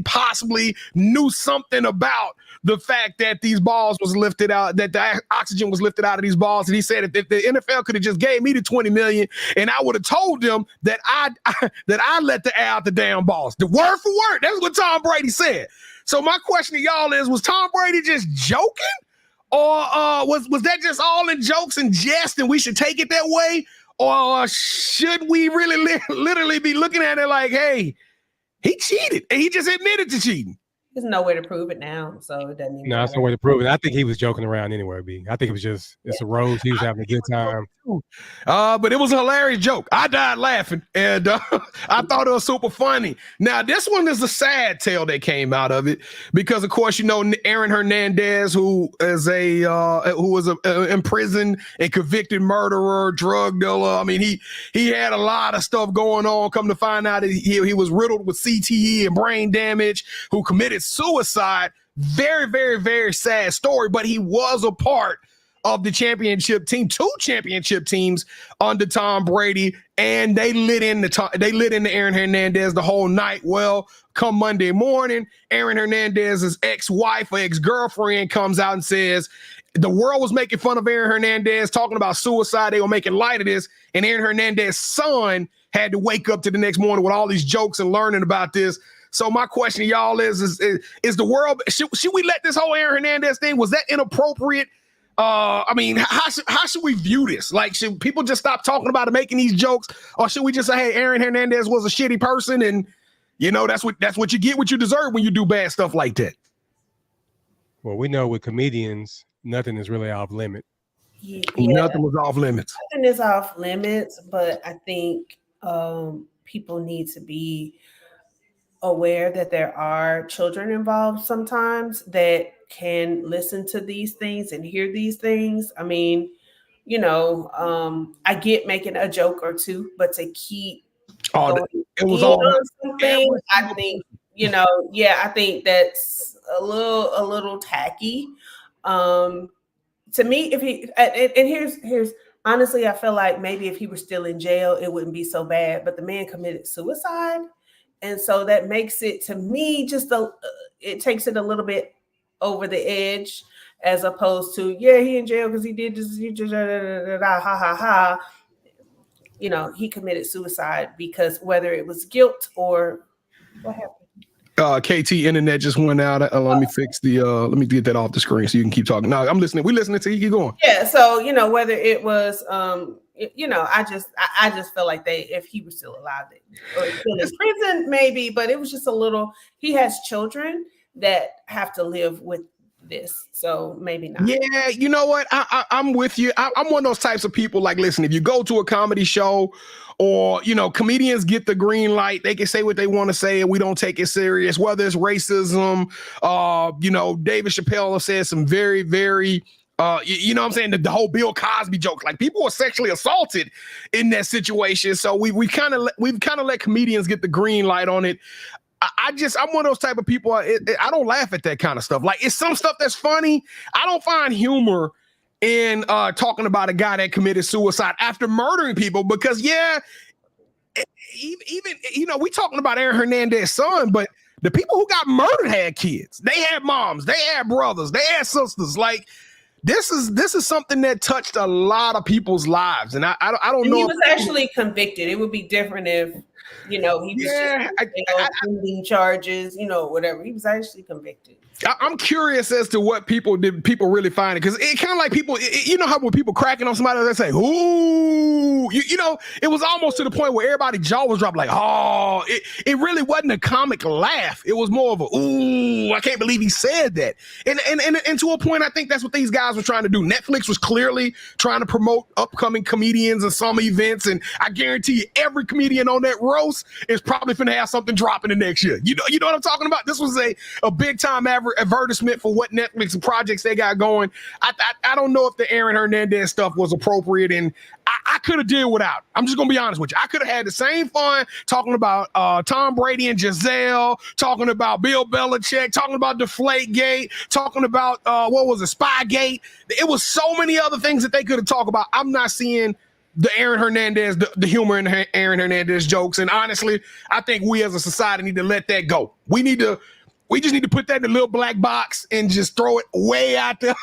possibly knew something about the fact that these balls was lifted out, that the oxygen was lifted out of these balls. And he said, if the NFL could have just gave me the $20 million and I would have told them that I let the air out the damn balls. The word for word. That's what Tom Brady said. So my question to y'all is, was Tom Brady just joking? Or was that just all in jokes and jest and we should take it that way? Or should we really literally be looking at it like, hey, he cheated and he just admitted to cheating? there's no way to prove it now, so it doesn't even No, that's no way to prove it. I think he was joking around anyway, B. I think it was just it's a rose. He was having a good time. But it was a hilarious joke. I died laughing, and I thought it was super funny. Now, this one is a sad tale that came out of it because, of course, you know, Aaron Hernandez, who was imprisoned and convicted murderer, drug dealer. I mean, he had a lot of stuff going on. Come to find out, he was riddled with CTE and brain damage, who committed suicide. Very, very, very sad story, but he was a part of the championship team, 2 championship teams under Tom Brady, and they lit into Aaron Hernandez the whole night. Well, come Monday morning, Aaron Hernandez's ex-wife or ex-girlfriend comes out and says the world was making fun of Aaron Hernandez, talking about suicide. They were making light of this, and Aaron Hernandez's son had to wake up to the next morning with all these jokes and learning about this. So my question to y'all is the world, should we let this whole Aaron Hernandez thing, was that inappropriate? I mean, how should we view this? Like, should people just stop talking about it, making these jokes, or should we just say, hey, Aaron Hernandez was a shitty person, and you know that's what you get, what you deserve when you do bad stuff like that? Well, we know with comedians, nothing is really off limit. Yeah. Nothing was off limits. Nothing is off limits, but I think people need to be aware that there are children involved sometimes that can listen to these things and hear these things. I mean, you know, I get making a joke or two, but to keep it was all something, I think, you know, I think that's a little tacky. To me, if he and here's honestly, I feel like maybe if he were still in jail, it wouldn't be so bad. But the man committed suicide. And so that makes it, to me, it takes it a little bit over the edge, as opposed to, he in jail because he did this, You know, he committed suicide because whether it was guilt or what happened. KT internet just went out. Let me fix let me get that off the screen so you can keep talking. No, I'm listening. We're listening to you. Keep going. Yeah. So, you know, whether it was, you know, I just felt like if he was still alive or still in prison, maybe, but it was just a little, he has children that have to live with this. So maybe not. Yeah. You know what? I'm with you. I'm one of those types of people, like, listen, if you go to a comedy show or, you know, comedians get the green light, they can say what they want to say and we don't take it serious, whether it's racism, you know, David Chappelle said some very, very, you know what I'm saying? The whole Bill Cosby joke, like people were sexually assaulted in that situation. So we've kind of let comedians get the green light on it. I'm one of those type of people. I don't laugh at that kind of stuff. Like, it's some stuff that's funny. I don't find humor in talking about a guy that committed suicide after murdering people, because even, you know, we talking about Aaron Hernandez's son, but the people who got murdered had kids. They had moms, they had brothers, they had sisters. Like, this is something that touched a lot of people's lives, and I don't know. He was actually convicted. It would be different if, you know, he was pending charges, you know, whatever. He was actually convicted. I'm curious as to what people really find it, because it kind of like people, you know how when people cracking on somebody, they say, "Ooh," you know, it was almost to the point where everybody's jaw was dropped, like, "Oh," it really wasn't a comic laugh. It was more of a, "Ooh, I can't believe he said that." And to a point, I think that's what these guys were trying to do. Netflix was clearly trying to promote upcoming comedians and some events, and I guarantee you, every comedian on that roast is probably finna have something dropping the next year. You know what I'm talking about? This was a big time advertisement for what Netflix and projects they got going. I don't know if the Aaron Hernandez stuff was appropriate, and I could have did without. I'm just gonna be honest with you. I could have had the same fun talking about Tom Brady and Giselle, talking about Bill Belichick, talking about Deflategate, talking about Spygate. It was so many other things that they could have talked about. I'm not seeing the Aaron Hernandez, the humor in Aaron Hernandez jokes, and honestly, I think we as a society need to let that go. We just need to put that in the little black box and just throw it way out there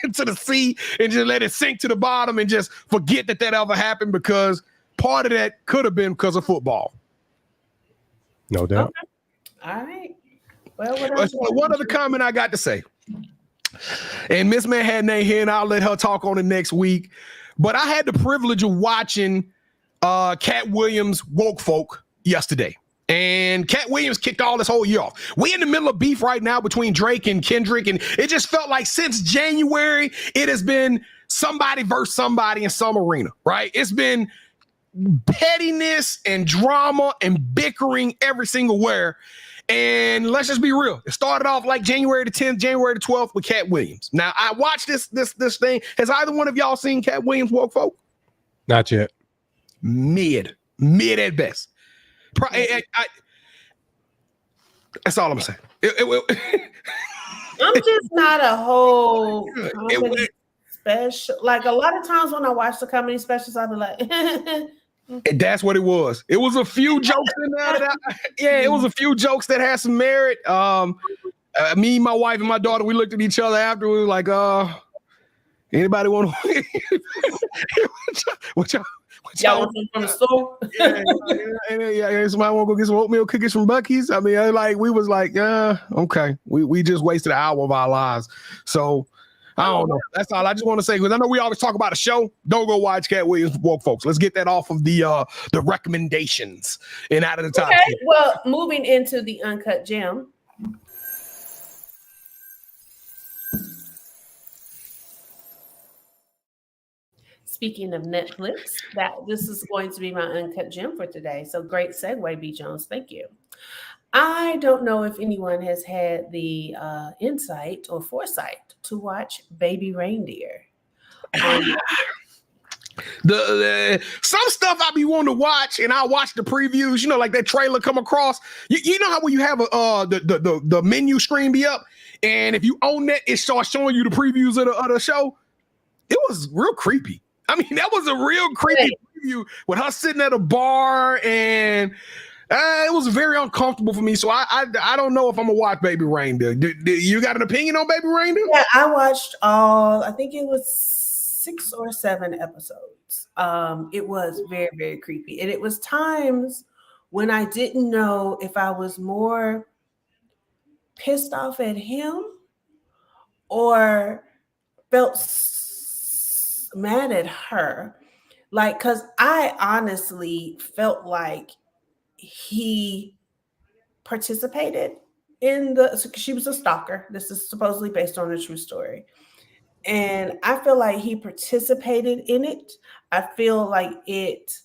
into the sea and just let it sink to the bottom and just forget that ever happened, because part of that could have been because of football. No doubt. Okay. All right. Well, one other comment I got to say, and Miss Manhattan ain't here, and I'll let her talk on it next week, but I had the privilege of watching Cat Williams' Woke Folk yesterday. And Cat Williams kicked all this whole year off. We in the middle of beef right now between Drake and Kendrick, and it just felt like since January, it has been somebody versus somebody in some arena, right? It's been pettiness and drama and bickering every single where. And let's just be real. It started off like January the 10th, January the 12th with Cat Williams. Now, I watched this thing. Has either one of y'all seen Cat Williams walk folk? Not yet. Mid at best. That's all I'm saying. I'm just not a whole comedy special. Like a lot of times when I watch the comedy specials, I'll be like, that's what it was. It was a few jokes in there. It was a few jokes that had some merit. Me, my wife, and my daughter, we looked at each other after. We were like, anybody want to? what y'all want some from the store? Yeah. Somebody want to go get some oatmeal cookies from Buc-ee's? I mean, we was like, okay. We just wasted an hour of our lives. So I don't know. That's all I just want to say, because I know we always talk about a show. Don't go watch Cat Williams walk, folks. Let's get that off of the recommendations and out of the top. Okay, well, moving into the Uncut Gem. Speaking of Netflix, this is going to be my Uncut Gem for today. So great segue, B. Jones. Thank you. I don't know if anyone has had the insight or foresight to watch Baby Reindeer. Some stuff I be wanting to watch, and I watch the previews. Like that trailer come across. You know how when you have the menu screen be up, and if you own that, it starts showing you the previews of the show. It was real creepy. I mean, that was a real creepy preview with her sitting at a bar, and it was very uncomfortable for me. So I don't know if I'm gonna watch Baby Reindeer. Do you got an opinion on Baby Reindeer? Yeah, I watched all. I think it was 6 or 7 episodes. It was very, very creepy, and it was times when I didn't know if I was more pissed off at him or felt mad at her, like, because I honestly felt like he participated in she was a stalker. This is supposedly based on a true story, and I feel like he participated in it. I feel like it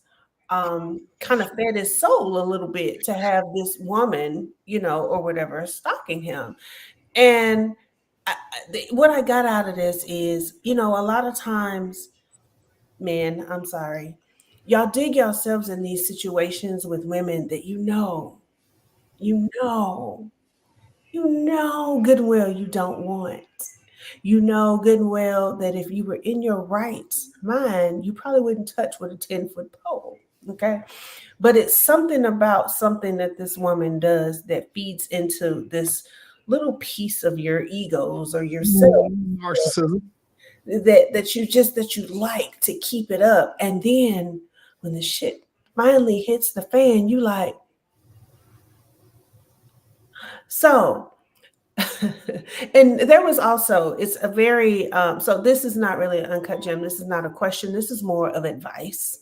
kind of fed his soul a little bit to have this woman, or whatever, stalking him. And what I got out of this is, a lot of times, man, I'm sorry, y'all dig yourselves in these situations with women that you know good and well you don't want. You know good and well that if you were in your right mind, you probably wouldn't touch with a 10-foot pole, okay? But it's something about something that this woman does that feeds into this little piece of your egos or yourself, narcissism, that you like to keep it up. And then when the shit finally hits the fan, you like, so. And there was also, it's a very, so this is not really an uncut gem. This is not a question. This is more of advice.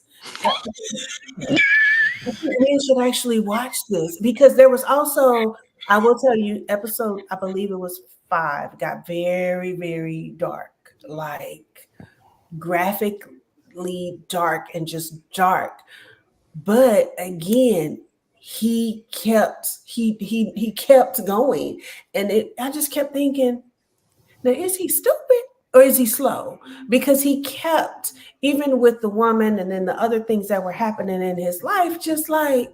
We should actually watch this, because there was also, I will tell you, episode, I believe it was 5, got very, very dark, like graphically dark and just dark. But again, he kept going, and I just kept thinking, now is he stupid or is he slow? Because he kept, even with the woman and then the other things that were happening in his life, just like.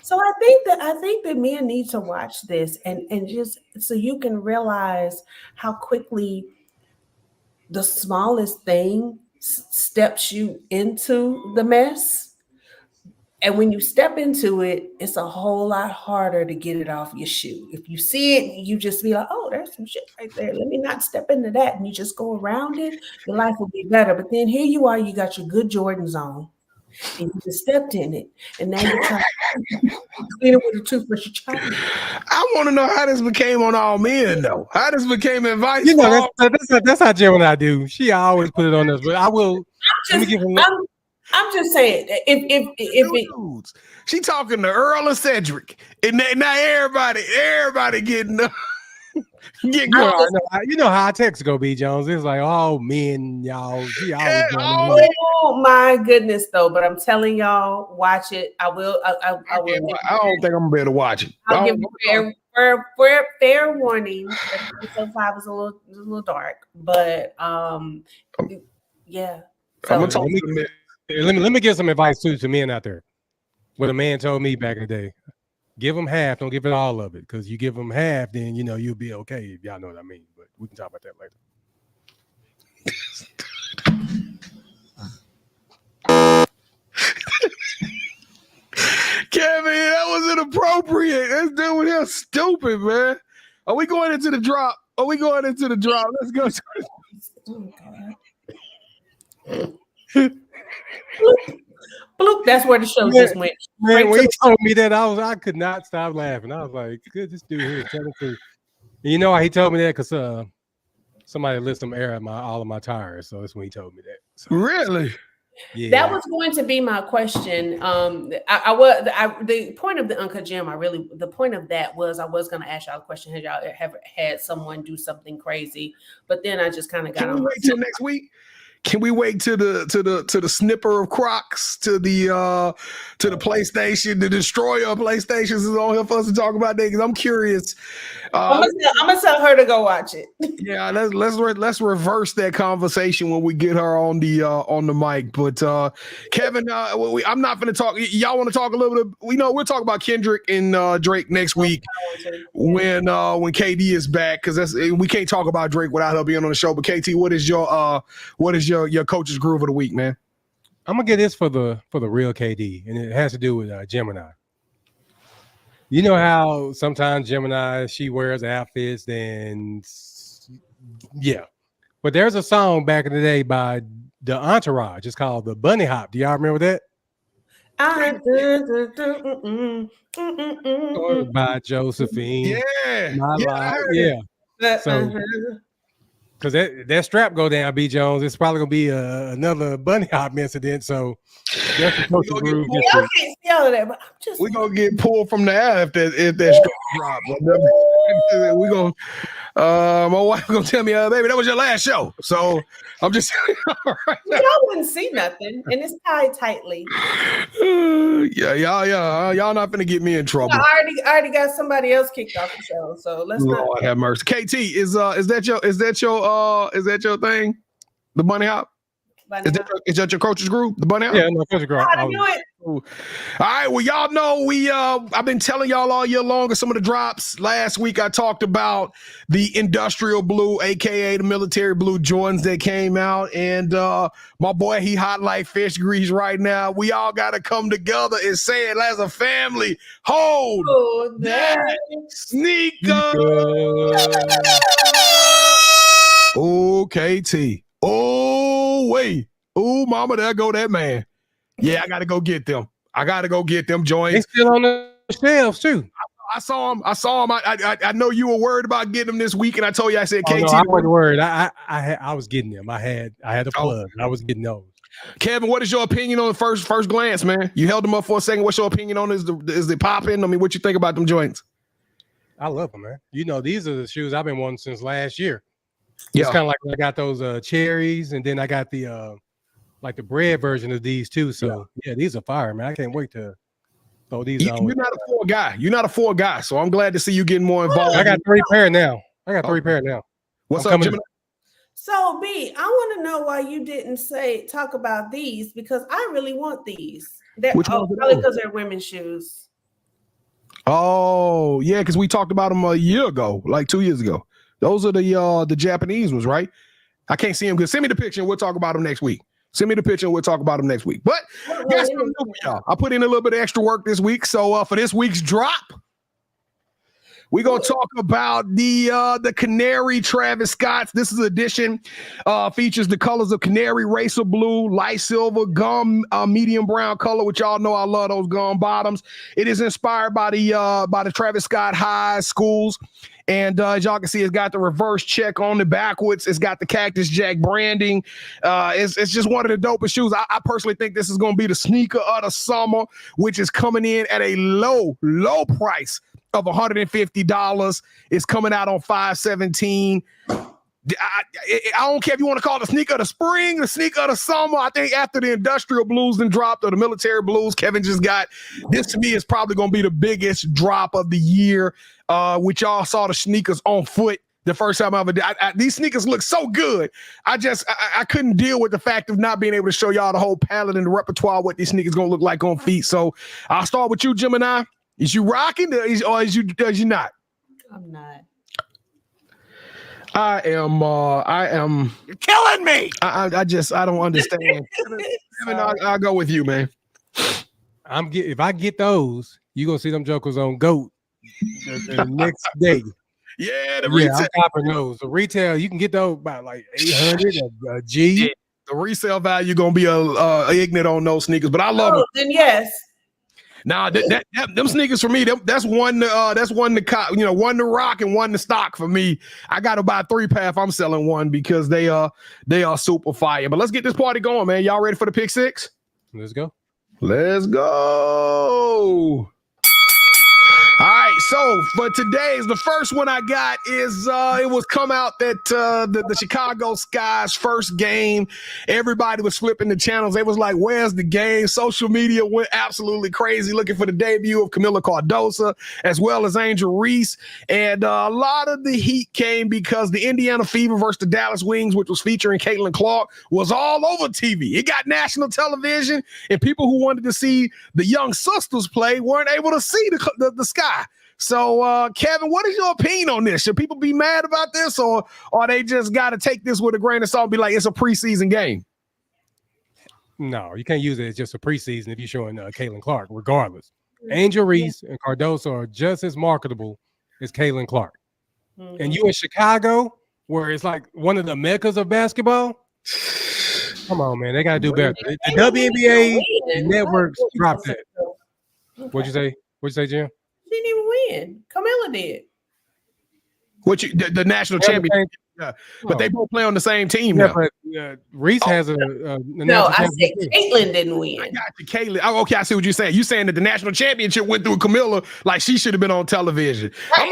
So I think that men need to watch this and just so you can realize how quickly the smallest thing steps you into the mess. And when you step into it, it's a whole lot harder to get it off your shoe. If you see it, you just be like, oh, there's some shit right there. Let me not step into that. And you just go around it, your life will be better. But then here you are, you got your good Jordans on, and you just stepped in it. And now you're trying to clean it with a toothbrush. I want to know how this became on all men, though. How this became advice. That's how Jill and I do. She always put it on us. But I will. Let me give him. I'm just saying, if it, she talking to Earl and Cedric, and now everybody getting you know how text go, B Jones. It's like, oh men, y'all. Oh my goodness, though. But I'm telling y'all, watch it. I will. I will. I don't think I'm gonna be able to watch it. I'll give you fair warning. Episode 5 is a little dark, but yeah. So, I'm gonna let me give some advice to men out there. What a man told me back in the day: give them half, don't give it all of it, because you give them half, then you'll be okay. If y'all know what I mean. But we can talk about that later. Kevin, that was inappropriate. This dude with him stupid, man. Are we going into the drop? Let's go. Bloop, that's where the show just went. Man, when he told me that, I could not stop laughing. I was like, good, this dude here is telling the truth. You know why he told me that? Because somebody lit some air at all of my tires. So that's when he told me that. So, really? Yeah. That was going to be my question. The point of the Uncut Gem, the point of that was I was going to ask y'all a question. Had y'all ever had someone do something crazy? But then I just kind of got on. Wait till next week. Can we wait to the snipper of Crocs, to the PlayStation, the destroyer of PlayStations is on here for us to talk about that? Because I'm curious. I'm gonna tell her to go watch it. Yeah, let's reverse that conversation when we get her on the mic. But Kevin, I'm not going to talk. Y'all want to talk a little bit? We'll talk about Kendrick and Drake next week when KD is back, because we can't talk about Drake without her being on the show. But KT, what is your coach's groove of the week, man? I'm gonna get this for the real KD, and it has to do with Gemini. You know how sometimes Gemini, she wears outfits, and yeah, but there's a song back in the day by the Entourage. It's called the Bunny Hop. Do y'all remember that? By Josephine. Yeah. So, because that strap go down, B Jones, it's probably gonna be another bunny hop incident. So that's the coach's groove. I can't see all of that, but we're gonna get pulled from the air if that strap drops. We're gonna my wife gonna tell me, baby, that was your last show. So I'm just right, y'all wouldn't see nothing, and it's tied tightly. Y'all not gonna get me in trouble. I already got somebody else kicked off the show, so let's Lord have mercy. KT, is that your thing? The bunny hop? Is that your coach's groove? The bunny hop? Yeah, no, coach's groove. I knew it. All right, well, y'all know I've been telling y'all all year long of some of the drops. Last week I talked about the industrial blue, aka the military blue Jordans that came out, and my boy, he hot like fish grease right now. We all gotta come together and say it as a family. Hold that sneaker. Oh, KT. Oh, wait. Oh, mama, there go that man. Yeah, I gotta go get them. Joints. They still on the shelves too. I saw him. I know you were worried about getting them this week, and I told you, I said, KT. No, I wasn't worried. I was getting them. I had a plug. I was getting those. Kevin, what is your opinion on the first glance, man? You held them up for a second. What's your opinion on is it popping? I mean, what you think about them joints? I love them, man. These are the shoes I've been wanting since last year. Yeah. It's kind of like I got those cherries, and then I got the like the bread version of these too. So yeah, these are fire, man. I can't wait to throw these on. You're not a four guy. So I'm glad to see you getting more involved. I got 3 pair now. What's up, Jimmy? So B, I want to know why you didn't talk about these, because I really want these. Probably because they're women's shoes. Oh yeah, because we talked about them a year ago, like 2 years ago. Those are the Japanese ones, right? I can't see them. Send me the picture and we'll talk about them next week. But guess what I'm doing, y'all? I put in a little bit of extra work this week. So for this week's drop, We're going to talk about the Canary Travis Scott's. This is edition features the colors of canary, racer blue, light silver, gum, medium brown color, which y'all know I love those gum bottoms. It is inspired by the Travis Scott high schools. And as y'all can see, it's got the reverse check on the backwards. It's got the Cactus Jack branding. It's just one of the dopest shoes. I personally think this is going to be the sneaker of the summer, which is coming in at a low price of $150. It's coming out on 5/17. I don't care if you want to call it the sneaker of the spring, the sneaker of the summer. I think after the industrial blues then dropped or the military blues Kevin just got, this to me is probably going to be the biggest drop of the year, which y'all saw the sneakers on foot the first time I ever did. These sneakers look so good. I couldn't deal with the fact of not being able to show y'all the whole palette and the repertoire, what these sneakers going to look like on feet. So I'll start with you, Gemini. Is you rocking or is you not? I'm not. I am. You're killing me. I don't understand. I'll go with you, man. If I get those, you gonna see them jokers on GOAT the next day. Yeah, retail. I'm copping those. The retail, you can get those about like 800 a G. Yeah, the resale value gonna be a ignorant on those sneakers, but I love them. Then yes. Nah, them sneakers for me, that's one to rock and one to stock for me. I got to buy 3 pair if I'm selling one because they are super fire. But let's get this party going, man. Y'all ready for the pick 6? Let's go. Let's go. All right, so for today's, the first one I got is it was come out that the Chicago Sky's first game. Everybody was flipping the channels. They was like, where's the game? Social media went absolutely crazy looking for the debut of Camila Cardoso as well as Angel Reese. And a lot of the heat came because the Indiana Fever versus the Dallas Wings, which was featuring Caitlin Clark, was all over TV. It got national television, and people who wanted to see the young sisters play weren't able to see the Sky. So, Kevin, what is your opinion on this? Should people be mad about this, or they just got to take this with a grain of salt and be like, it's a preseason game? No, you can't use it as just a preseason if you're showing Caitlin Clark, regardless. Angel Reese and Cardoso are just as marketable as Caitlin Clark. Mm-hmm. And you in Chicago, where it's like one of the meccas of basketball, come on, man. They got to do better. The WNBA networks dropped that. What'd you say? What'd you say, Jim? She didn't even win. Camilla did. The national championship? Yeah, but they both play on the same team. Yeah, now. But Reese has a no. I said Caitlin didn't win. I got you, Caitlin. Oh, okay, I see what you're saying. You're saying that the national championship went through Camilla like she should have been on television. Right. I'm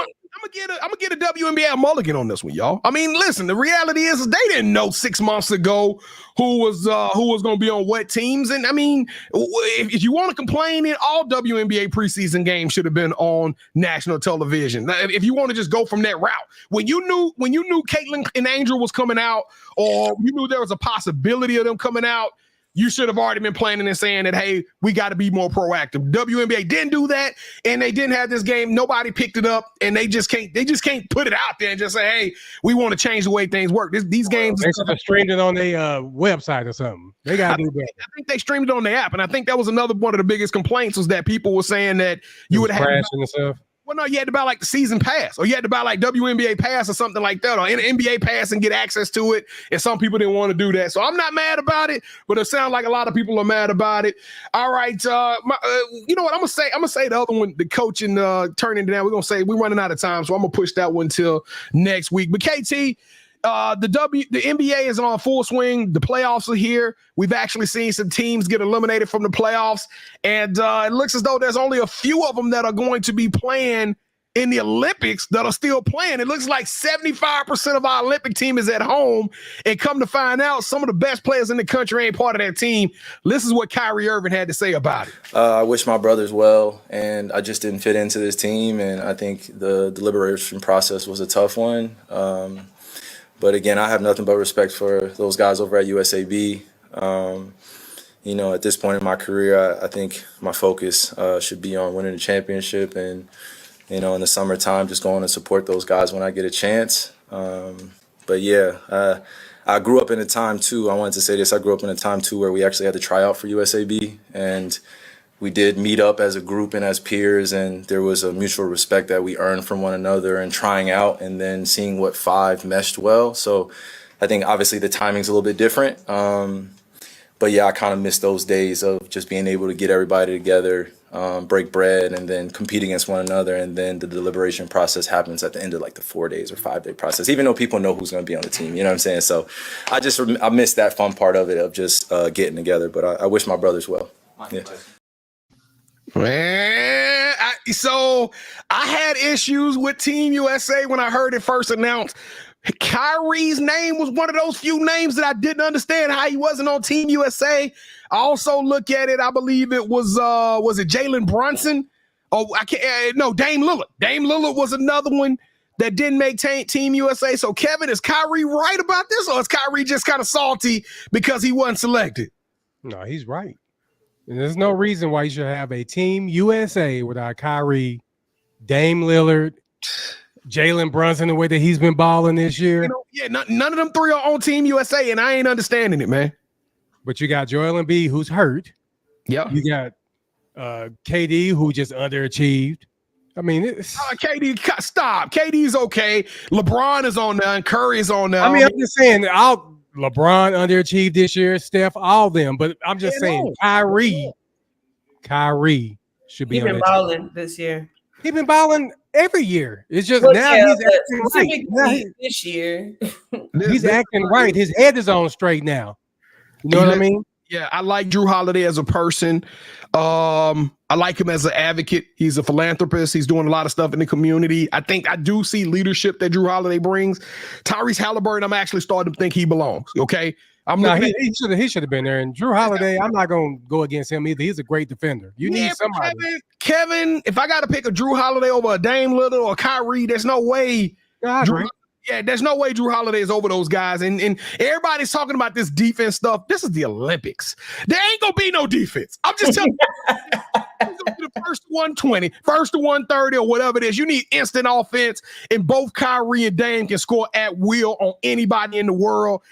gonna get a WNBA mulligan on this one, y'all. I mean, listen, the reality is they didn't know 6 months ago who was going to be on what teams. And I mean, if you want to complain, all WNBA preseason games should have been on national television. If you want to just go from that route, when you knew Caitlin and Angel was coming out, or you knew there was a possibility of them coming out, you should have already been planning and saying that, hey, we got to be more proactive. WNBA didn't do that, and they didn't have this game. Nobody picked it up, and they just can't put it out there and just say, hey, we want to change the way things work. These games. They should have streamed it on their website or something. They got to do better. I think they streamed it on the app, and I think that was another one of the biggest complaints was that people were saying that you would have crashing and stuff. Well, no, you had to buy like the season pass, or you had to buy like WNBA pass or something like that, or an NBA pass and get access to it. And some people didn't want to do that. So I'm not mad about it, but it sounds like a lot of people are mad about it. All right. You know what? I'm gonna say the other one, the coaching turning down. We're gonna say we're running out of time, so I'm gonna push that one till next week. But KT, the NBA is on full swing. The playoffs are here. We've actually seen some teams get eliminated from the playoffs, and it looks as though there's only a few of them that are going to be playing in the Olympics that are still playing. It looks like 75% of our Olympic team is at home, and come to find out, some of the best players in the country ain't part of that team. This is what Kyrie Irving had to say about it. I wish my brothers well, and I just didn't fit into this team, and I think the deliberation process was a tough one. But again, I have nothing but respect for those guys over at USAB. You know, at this point in my career, I think my focus should be on winning the championship, and you know, in the summertime, just going to support those guys when I get a chance. But yeah, I grew up in a time too. I wanted to say this. I grew up in a time too where we actually had to try out for USAB, and we did meet up as a group and as peers, and there was a mutual respect that we earned from one another and trying out and then seeing what 5 meshed well. So I think obviously the timing's a little bit different. But yeah, I kind of miss those days of just being able to get everybody together, break bread, and then compete against one another. And then the deliberation process happens at the end of like the 4 days or 5 day process, even though people know who's going to be on the team. You know what I'm saying? So I miss that fun part of it, of just getting together. But I wish my brothers well. Yeah. Man, so I had issues with Team USA when I heard it first announced. Kyrie's name was one of those few names that I didn't understand how he wasn't on Team USA. I also look at it, I believe it was it Jalen Brunson? Oh, no, Dame Lillard. Dame Lillard was another one that didn't make Team USA. So Kevin, is Kyrie right about this, or is Kyrie just kind of salty because he wasn't selected? No, he's right. And there's no reason why you should have a Team USA without Kyrie, Dame Lillard, Jalen Brunson, the way that he's been balling this year. None of them 3 are on Team USA, and I ain't understanding it, man. But you got Joel Embiid, who's hurt. Yeah. You got KD, who just underachieved. I mean, KD, stop. KD's okay. LeBron is on there, and Curry is on there. I mean, I'm just saying, LeBron underachieved this year, Steph, all them. But I'm just saying, Kyrie should be on that. He's been balling this year. He's been balling every year. It's just now he's acting right. This year. He's acting right. His head is on straight now. You know what I mean? Yeah, I like Drew Holiday as a person. I like him as an advocate. He's a philanthropist. He's doing a lot of stuff in the community. I think I do see leadership that Drew Holiday brings. Tyrese Halliburton, I'm actually starting to think he belongs. Okay. He should have been there. And Drew Holiday, I'm not going to go against him either. He's a great defender. You need somebody. Kevin, if I got to pick a Drew Holiday over a Dame Lillard or a Kyrie, there's no way. There's no way Drew Holiday is over those guys. And everybody's talking about this defense stuff. This is the Olympics. There ain't going to be no defense. I'm just telling you. The first to 120, first to 130, or whatever it is. You need instant offense, and both Kyrie and Dame can score at will on anybody in the world.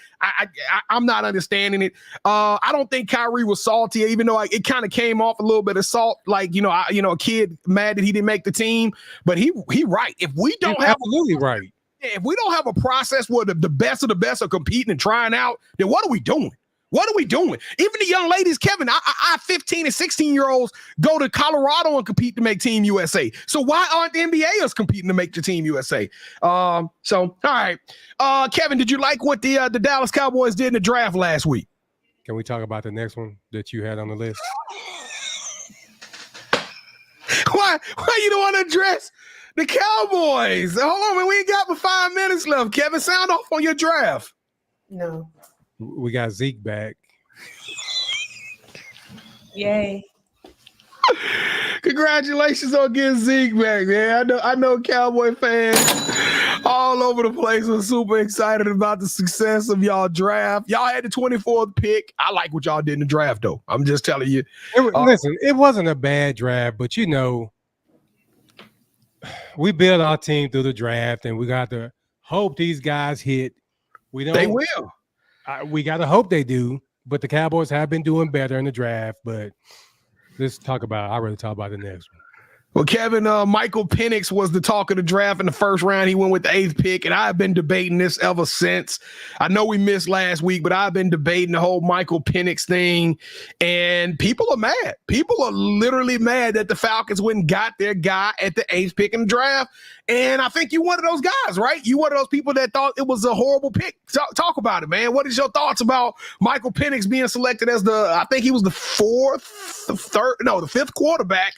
I'm not understanding it. I don't think Kyrie was salty, even though it kind of came off a little bit of salt, like a kid mad that he didn't make the team. But he right. If we don't have absolutely right. If we don't have a process where the best of the best are competing and trying out, then what are we doing? What are we doing? Even the young ladies, Kevin, I 15 and 16-year-olds go to Colorado and compete to make Team USA. So why aren't the NBAers competing to make the Team USA? All right. Kevin, did you like what the Dallas Cowboys did in the draft last week? Can we talk about the next one that you had on the list? Why you don't want to address the Cowboys? Hold on, man. We ain't got but 5 minutes left. Kevin, sound off on your draft. No. We got Zeke back. Yay. Congratulations on getting Zeke back, man. I know Cowboy fans all over the place were super excited about the success of y'all draft. Y'all had the 24th pick. I like what y'all did in the draft, though. I'm just telling you. Listen, it wasn't a bad draft, but we built our team through the draft, and we got to hope these guys hit. They will. We got to hope they do, but the Cowboys have been doing better in the draft. But I'd rather talk about the next one. Well, Kevin, Michael Penix was the talk of the draft in the first round. He went with the 8th pick, and I've been debating this ever since. I know we missed last week, but I've been debating the whole Michael Penix thing, and people are mad. People are literally mad that the Falcons went and got their guy at the 8th pick in the draft, and I think you're one of those guys, right? You one of those people that thought it was a horrible pick. Talk about it, man. What is your thoughts about Michael Penix being selected as I think he was the 5th quarterback,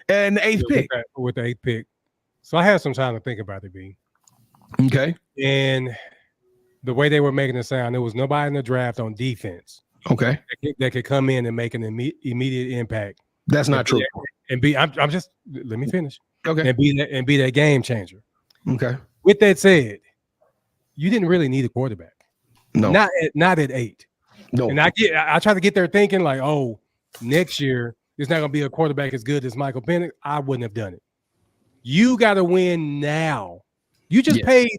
and the 8th pick. With the 8th pick. So I had some time to think about it, B. Okay. And the way they were making it sound, there was nobody in the draft on defense. Okay. That could come in and make an immediate impact. That's not true. I'm just, let me finish. Okay. And be that game changer. Okay. With that said, you didn't really need a quarterback. No. Not at 8. No. And I try to get there thinking like, oh, next year, there's not going to be a quarterback as good as Michael Penix. I wouldn't have done it. You got to win now. You just paid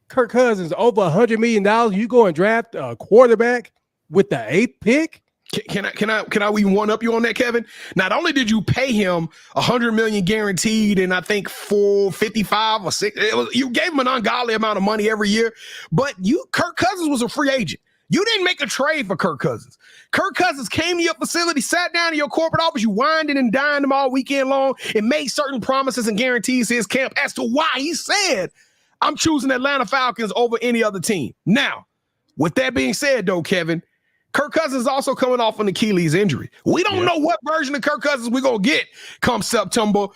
Kirk Cousins over $100 million. You go and draft a quarterback with the 8th pick? Can I even one up you on that, Kevin? Not only did you pay him $100 million guaranteed, and I think $455 or $6, you gave him an ungodly amount of money every year, but Kirk Cousins was a free agent. You didn't make a trade for Kirk Cousins. Kirk Cousins came to your facility, sat down in your corporate office, you wined and dined him all weekend long, and made certain promises and guarantees to his camp as to why he said, I'm choosing Atlanta Falcons over any other team. Now, with that being said, though, Kevin, Kirk Cousins is also coming off an Achilles injury. We don't know what version of Kirk Cousins we're going to get come September.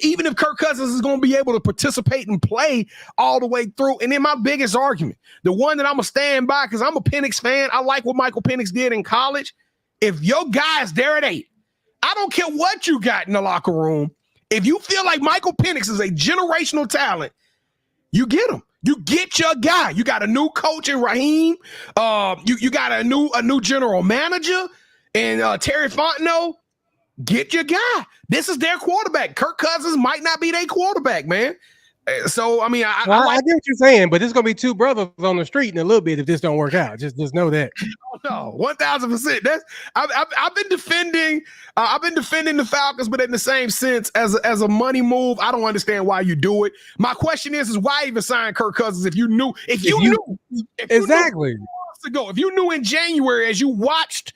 Even if Kirk Cousins is going to be able to participate and play all the way through. And then my biggest argument, the one that I'm going to stand by, because I'm a Penix fan. I like what Michael Penix did in college. If your guy is there at 8, I don't care what you got in the locker room. If you feel like Michael Penix is a generational talent, you get him. You get your guy. You got a new coach in Raheem. You got a new general manager and Terry Fontenot. Get your guy. This is their quarterback. Kirk Cousins might not be their quarterback, man. So I mean, I get what you're saying, but there's gonna be two brothers on the street in a little bit if this don't work out. Just know that. Oh, no, 1,000%. That's I've been defending the Falcons, but in the same sense as a money move, I don't understand why you do it. My question is why even sign Kirk Cousins if you knew exactly months ago, if you knew in January as you watched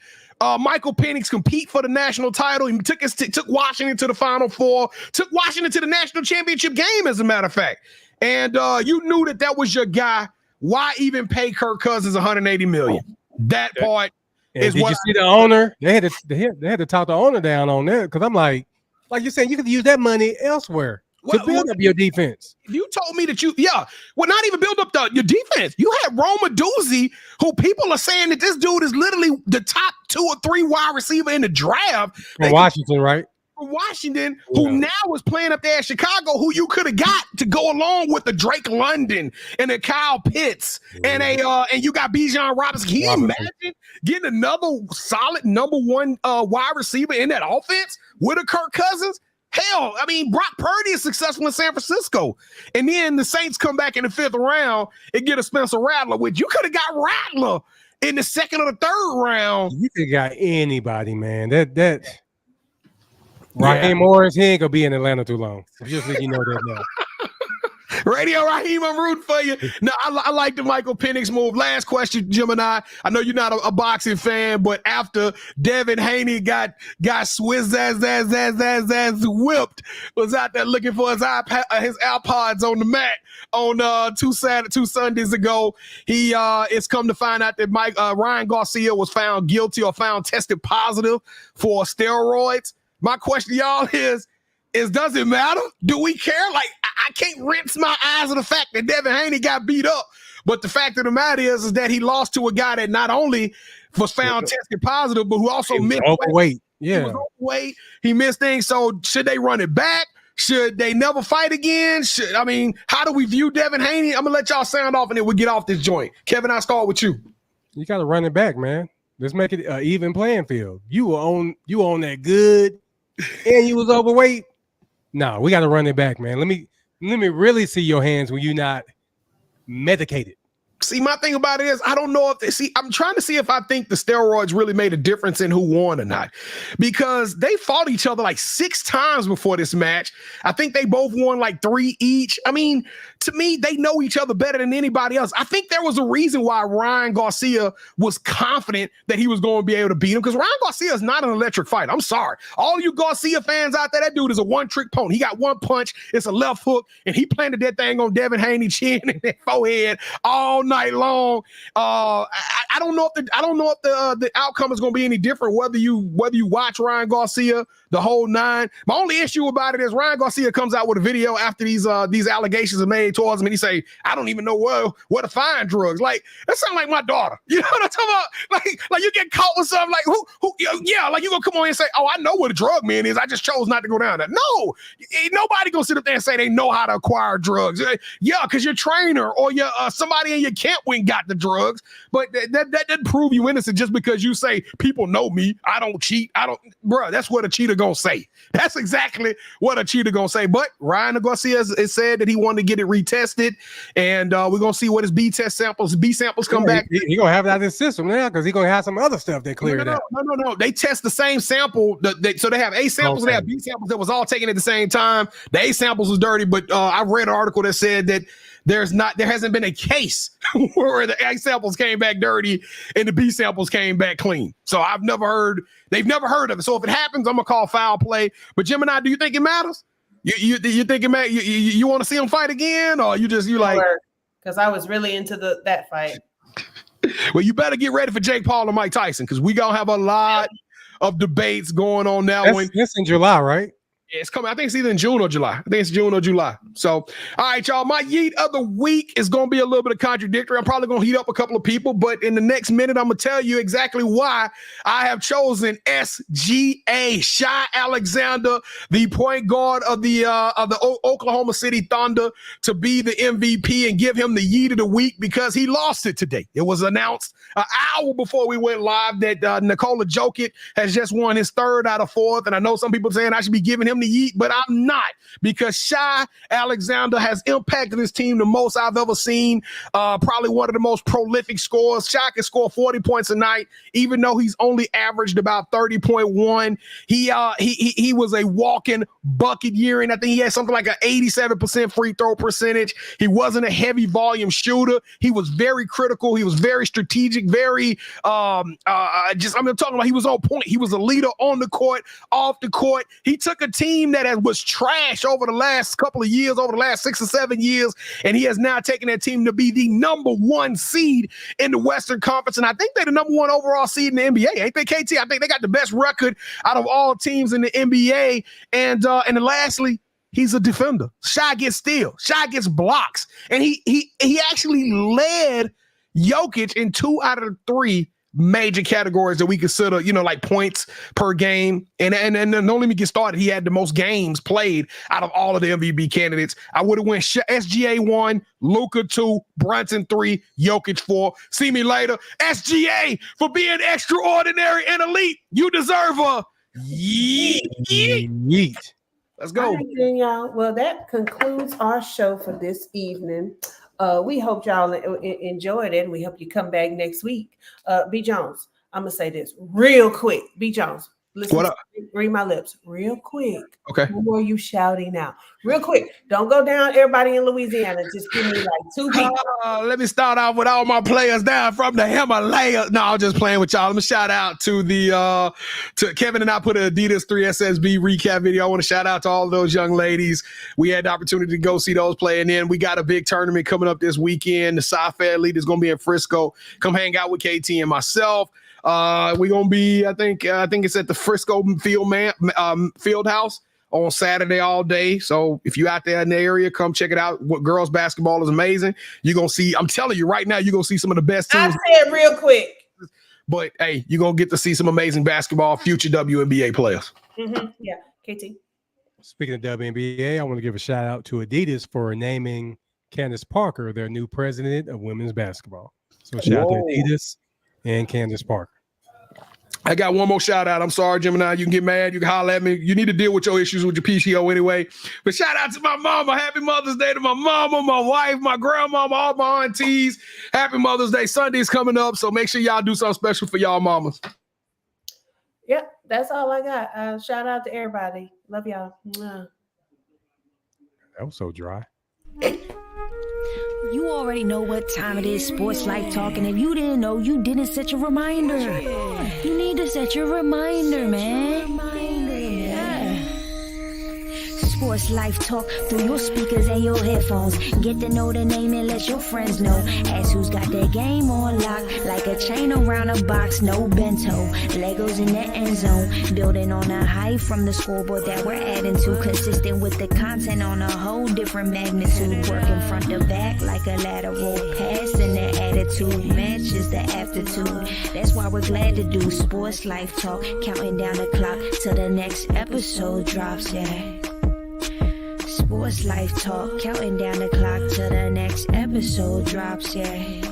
Michael Penix compete for the national title. He took Washington to the Final Four, took Washington to the national championship game, as a matter of fact. And you knew that was your guy. Why even pay Kirk Cousins $180 million? That part is did what you see the owner? They had to talk the owner down on that because I'm like you're saying, you could use that money elsewhere to build up your defense. You told me that not even build up your defense. You had Roma Doozy, who people are saying that this dude is literally the top 2 or 3 wide receiver in the draft. From Washington, right? From Washington, who now is playing up there at Chicago, who you could have got to go along with the Drake London and the Kyle Pitts and you got Bijan Robinson. Can you imagine getting another solid number 1 wide receiver in that offense with a Kirk Cousins? Hell, I mean, Brock Purdy is successful in San Francisco. And then the Saints come back in the 5th round and get a Spencer Rattler, which you could have got Rattler in the 2nd or the 3rd round. You could have got anybody, man. Raheem Morris, he ain't going to be in Atlanta too long. Just let you know that now. Radio Raheem, I'm rooting for you. No, I like the Michael Penix move. Last question, Gemini. I know you're not a boxing fan, but after Devin Haney got Swiss ass whipped, was out there looking for his AirPods on the mat on 2 Sundays ago. He it's come to find out that Ryan Garcia was found guilty or found tested positive for steroids. My question to y'all is does it matter? Do we care? Like, I can't rinse my eyes of the fact that Devin Haney got beat up, but the fact of the matter is that he lost to a guy that not only was found tested positive, but who also missed weight. Yeah, he was overweight. He missed things. So should they run it back? Should they never fight again? How do we view Devin Haney? I'm gonna let y'all sound off and then we'll get off this joint. Kevin, I'll start with you. You got to run it back, man. Let's make it an even playing field. You were on that good, and you was overweight. No, we got to run it back, man. Let me really see your hands when you're not medicated. See, my thing about it is I don't know I'm trying to see if I think the steroids really made a difference in who won or not, because they fought each other like 6 times before this match. I think they both won like 3 each. I mean, to me, they know each other better than anybody else. I think there was a reason why Ryan Garcia was confident that he was going to be able to beat him, because Ryan Garcia is not an electric fighter. I'm sorry. All you Garcia fans out there, that dude is a one-trick pony. He got one punch. It's a left hook, and he planted that thing on Devin Haney's chin and that forehead all night long. I don't know if the outcome is going to be any different whether you watch Ryan Garcia the whole 9. My only issue about it is Ryan Garcia comes out with a video after these allegations are made towards him, and he say, "I don't even know where to find drugs." Like, that sounds like my daughter. You know what I'm talking about? Like you get caught with something like who yeah, like you gonna come on and say, "Oh, I know what a drug man is. I just chose not to go down there." No, ain't nobody gonna sit up there and say they know how to acquire drugs. Yeah, because your trainer or your somebody in your Kemp went and got the drugs, but that doesn't prove you innocent just because you say people know me. I don't cheat. Bro, that's what a cheater gonna say. That's exactly what a cheater gonna say. But Ryan Garcia has said that he wanted to get it retested, and we're gonna see what his B samples come back. He gonna have that in his system now because he's gonna have some other stuff that cleared out. No. They test the same sample. So they have A samples and they have B samples that was all taken at the same time. The A samples was dirty, but I read an article that said that there hasn't been a case where the A samples came back dirty and the B samples came back clean. So they've never heard of it. So if it happens, I'm gonna call foul play. But Gemini, do you think it matters? You think it matters? You want to see them fight again, or you like? Because I was really into that fight. Well, you better get ready for Jake Paul and Mike Tyson because we gonna have a lot of debates going on now. That's in July, right? It's coming. I think it's either in June or July. I think it's June or July. So, all right, y'all. My yeet of the week is going to be a little bit of contradictory. I'm probably going to heat up a couple of people, but in the next minute, I'm going to tell you exactly why I have chosen SGA, Shai Alexander, the point guard of the Oklahoma City Thunder, to be the MVP and give him the yeet of the week because he lost it today. It was announced an hour before we went live that Nikola Jokic has just won his 3rd out of 4th, and I know some people saying I should be giving him the yeet, but I'm not, because Shai Alexander has impacted his team the most I've ever seen. Probably one of the most prolific scorers. Shai can score 40 points a night, even though he's only averaged about 30.1. He was a walking bucket year, and I think he had something like an 87% free throw percentage. He wasn't a heavy volume shooter. He was very critical. He was very strategic. He was on point. He was a leader on the court, off the court. He took a team that was trash over the last couple of years, over the last 6 or 7 years, and he has now taken that team to be the number 1 seed in the Western Conference, and I think they're the number 1 overall seed in the NBA. Ain't they, KT? I think they got the best record out of all teams in the NBA, and then lastly, he's a defender. Shai gets steals. Shai gets blocks, and he actually led Jokic in 2 out of 3 major categories that we consider, like points per game. And don't let me get started. He had the most games played out of all of the MVP candidates. I would have went SGA 1, Luka 2, Brunson 3, Jokic 4. See me later. SGA, for being extraordinary and elite. You deserve a yeet. Let's go. All right, then, y'all. Well, that concludes our show for this evening. We hope y'all enjoyed it. We hope you come back next week. B. Jones, I'm going to say this real quick. B. Jones, listen, what up? Read my lips real quick. Okay. Who are you shouting out? Real quick. Don't go down everybody in Louisiana. Just give me like 2 people. Let me start off with all my players down from the Himalayas. No, I'm just playing with y'all. Let me shout out to to Kevin and I put an Adidas 3SSB recap video. I want to shout out to all of those young ladies. We had the opportunity to go see those play. And then we got a big tournament coming up this weekend. The Sci-Fi Elite is going to be in Frisco. Come hang out with KT and myself. We're gonna be, I think it's at the Frisco Field House on Saturday all day. So if you're out there in the area, come check it out. What girls basketball is amazing. You're gonna see, I'm telling you right now, you're gonna see some of the best teams. I said real quick. But hey, you're gonna get to see some amazing basketball, future WNBA players. Mm-hmm. Yeah, KT. Speaking of WNBA, I want to give a shout out to Adidas for naming Candace Parker their new president of women's basketball. So shout out to Adidas and Candace Parker. I got one more shout out. I'm sorry, Gemini. You can get mad. You can holler at me. You need to deal with your issues with your PTO anyway. But shout out to my mama. Happy Mother's Day to my mama, my wife, my grandmama, all my aunties. Happy Mother's Day. Sunday's coming up, so make sure y'all do something special for y'all mamas. Yep, that's all I got. Shout out to everybody. Love y'all. Mwah. That was so dry. You already know what time it is, Sports Life Talk, and if you didn't know, you didn't set your reminder. You need to set your reminder, man. Sports Life Talk through your speakers and your headphones. Get to know the name and let your friends know. Ask who's got their game on lock, like a chain around a box, no bento. Legos in the end zone, building on a height from the scoreboard that we're adding to. Consistent with the content on a whole different magnitude. Working front to back like a lateral pass, and the attitude matches the aptitude. That's why we're glad to do Sports Life Talk, counting down the clock till the next episode drops, yeah. Sports Life Talk, counting down the clock till the next episode drops, yeah.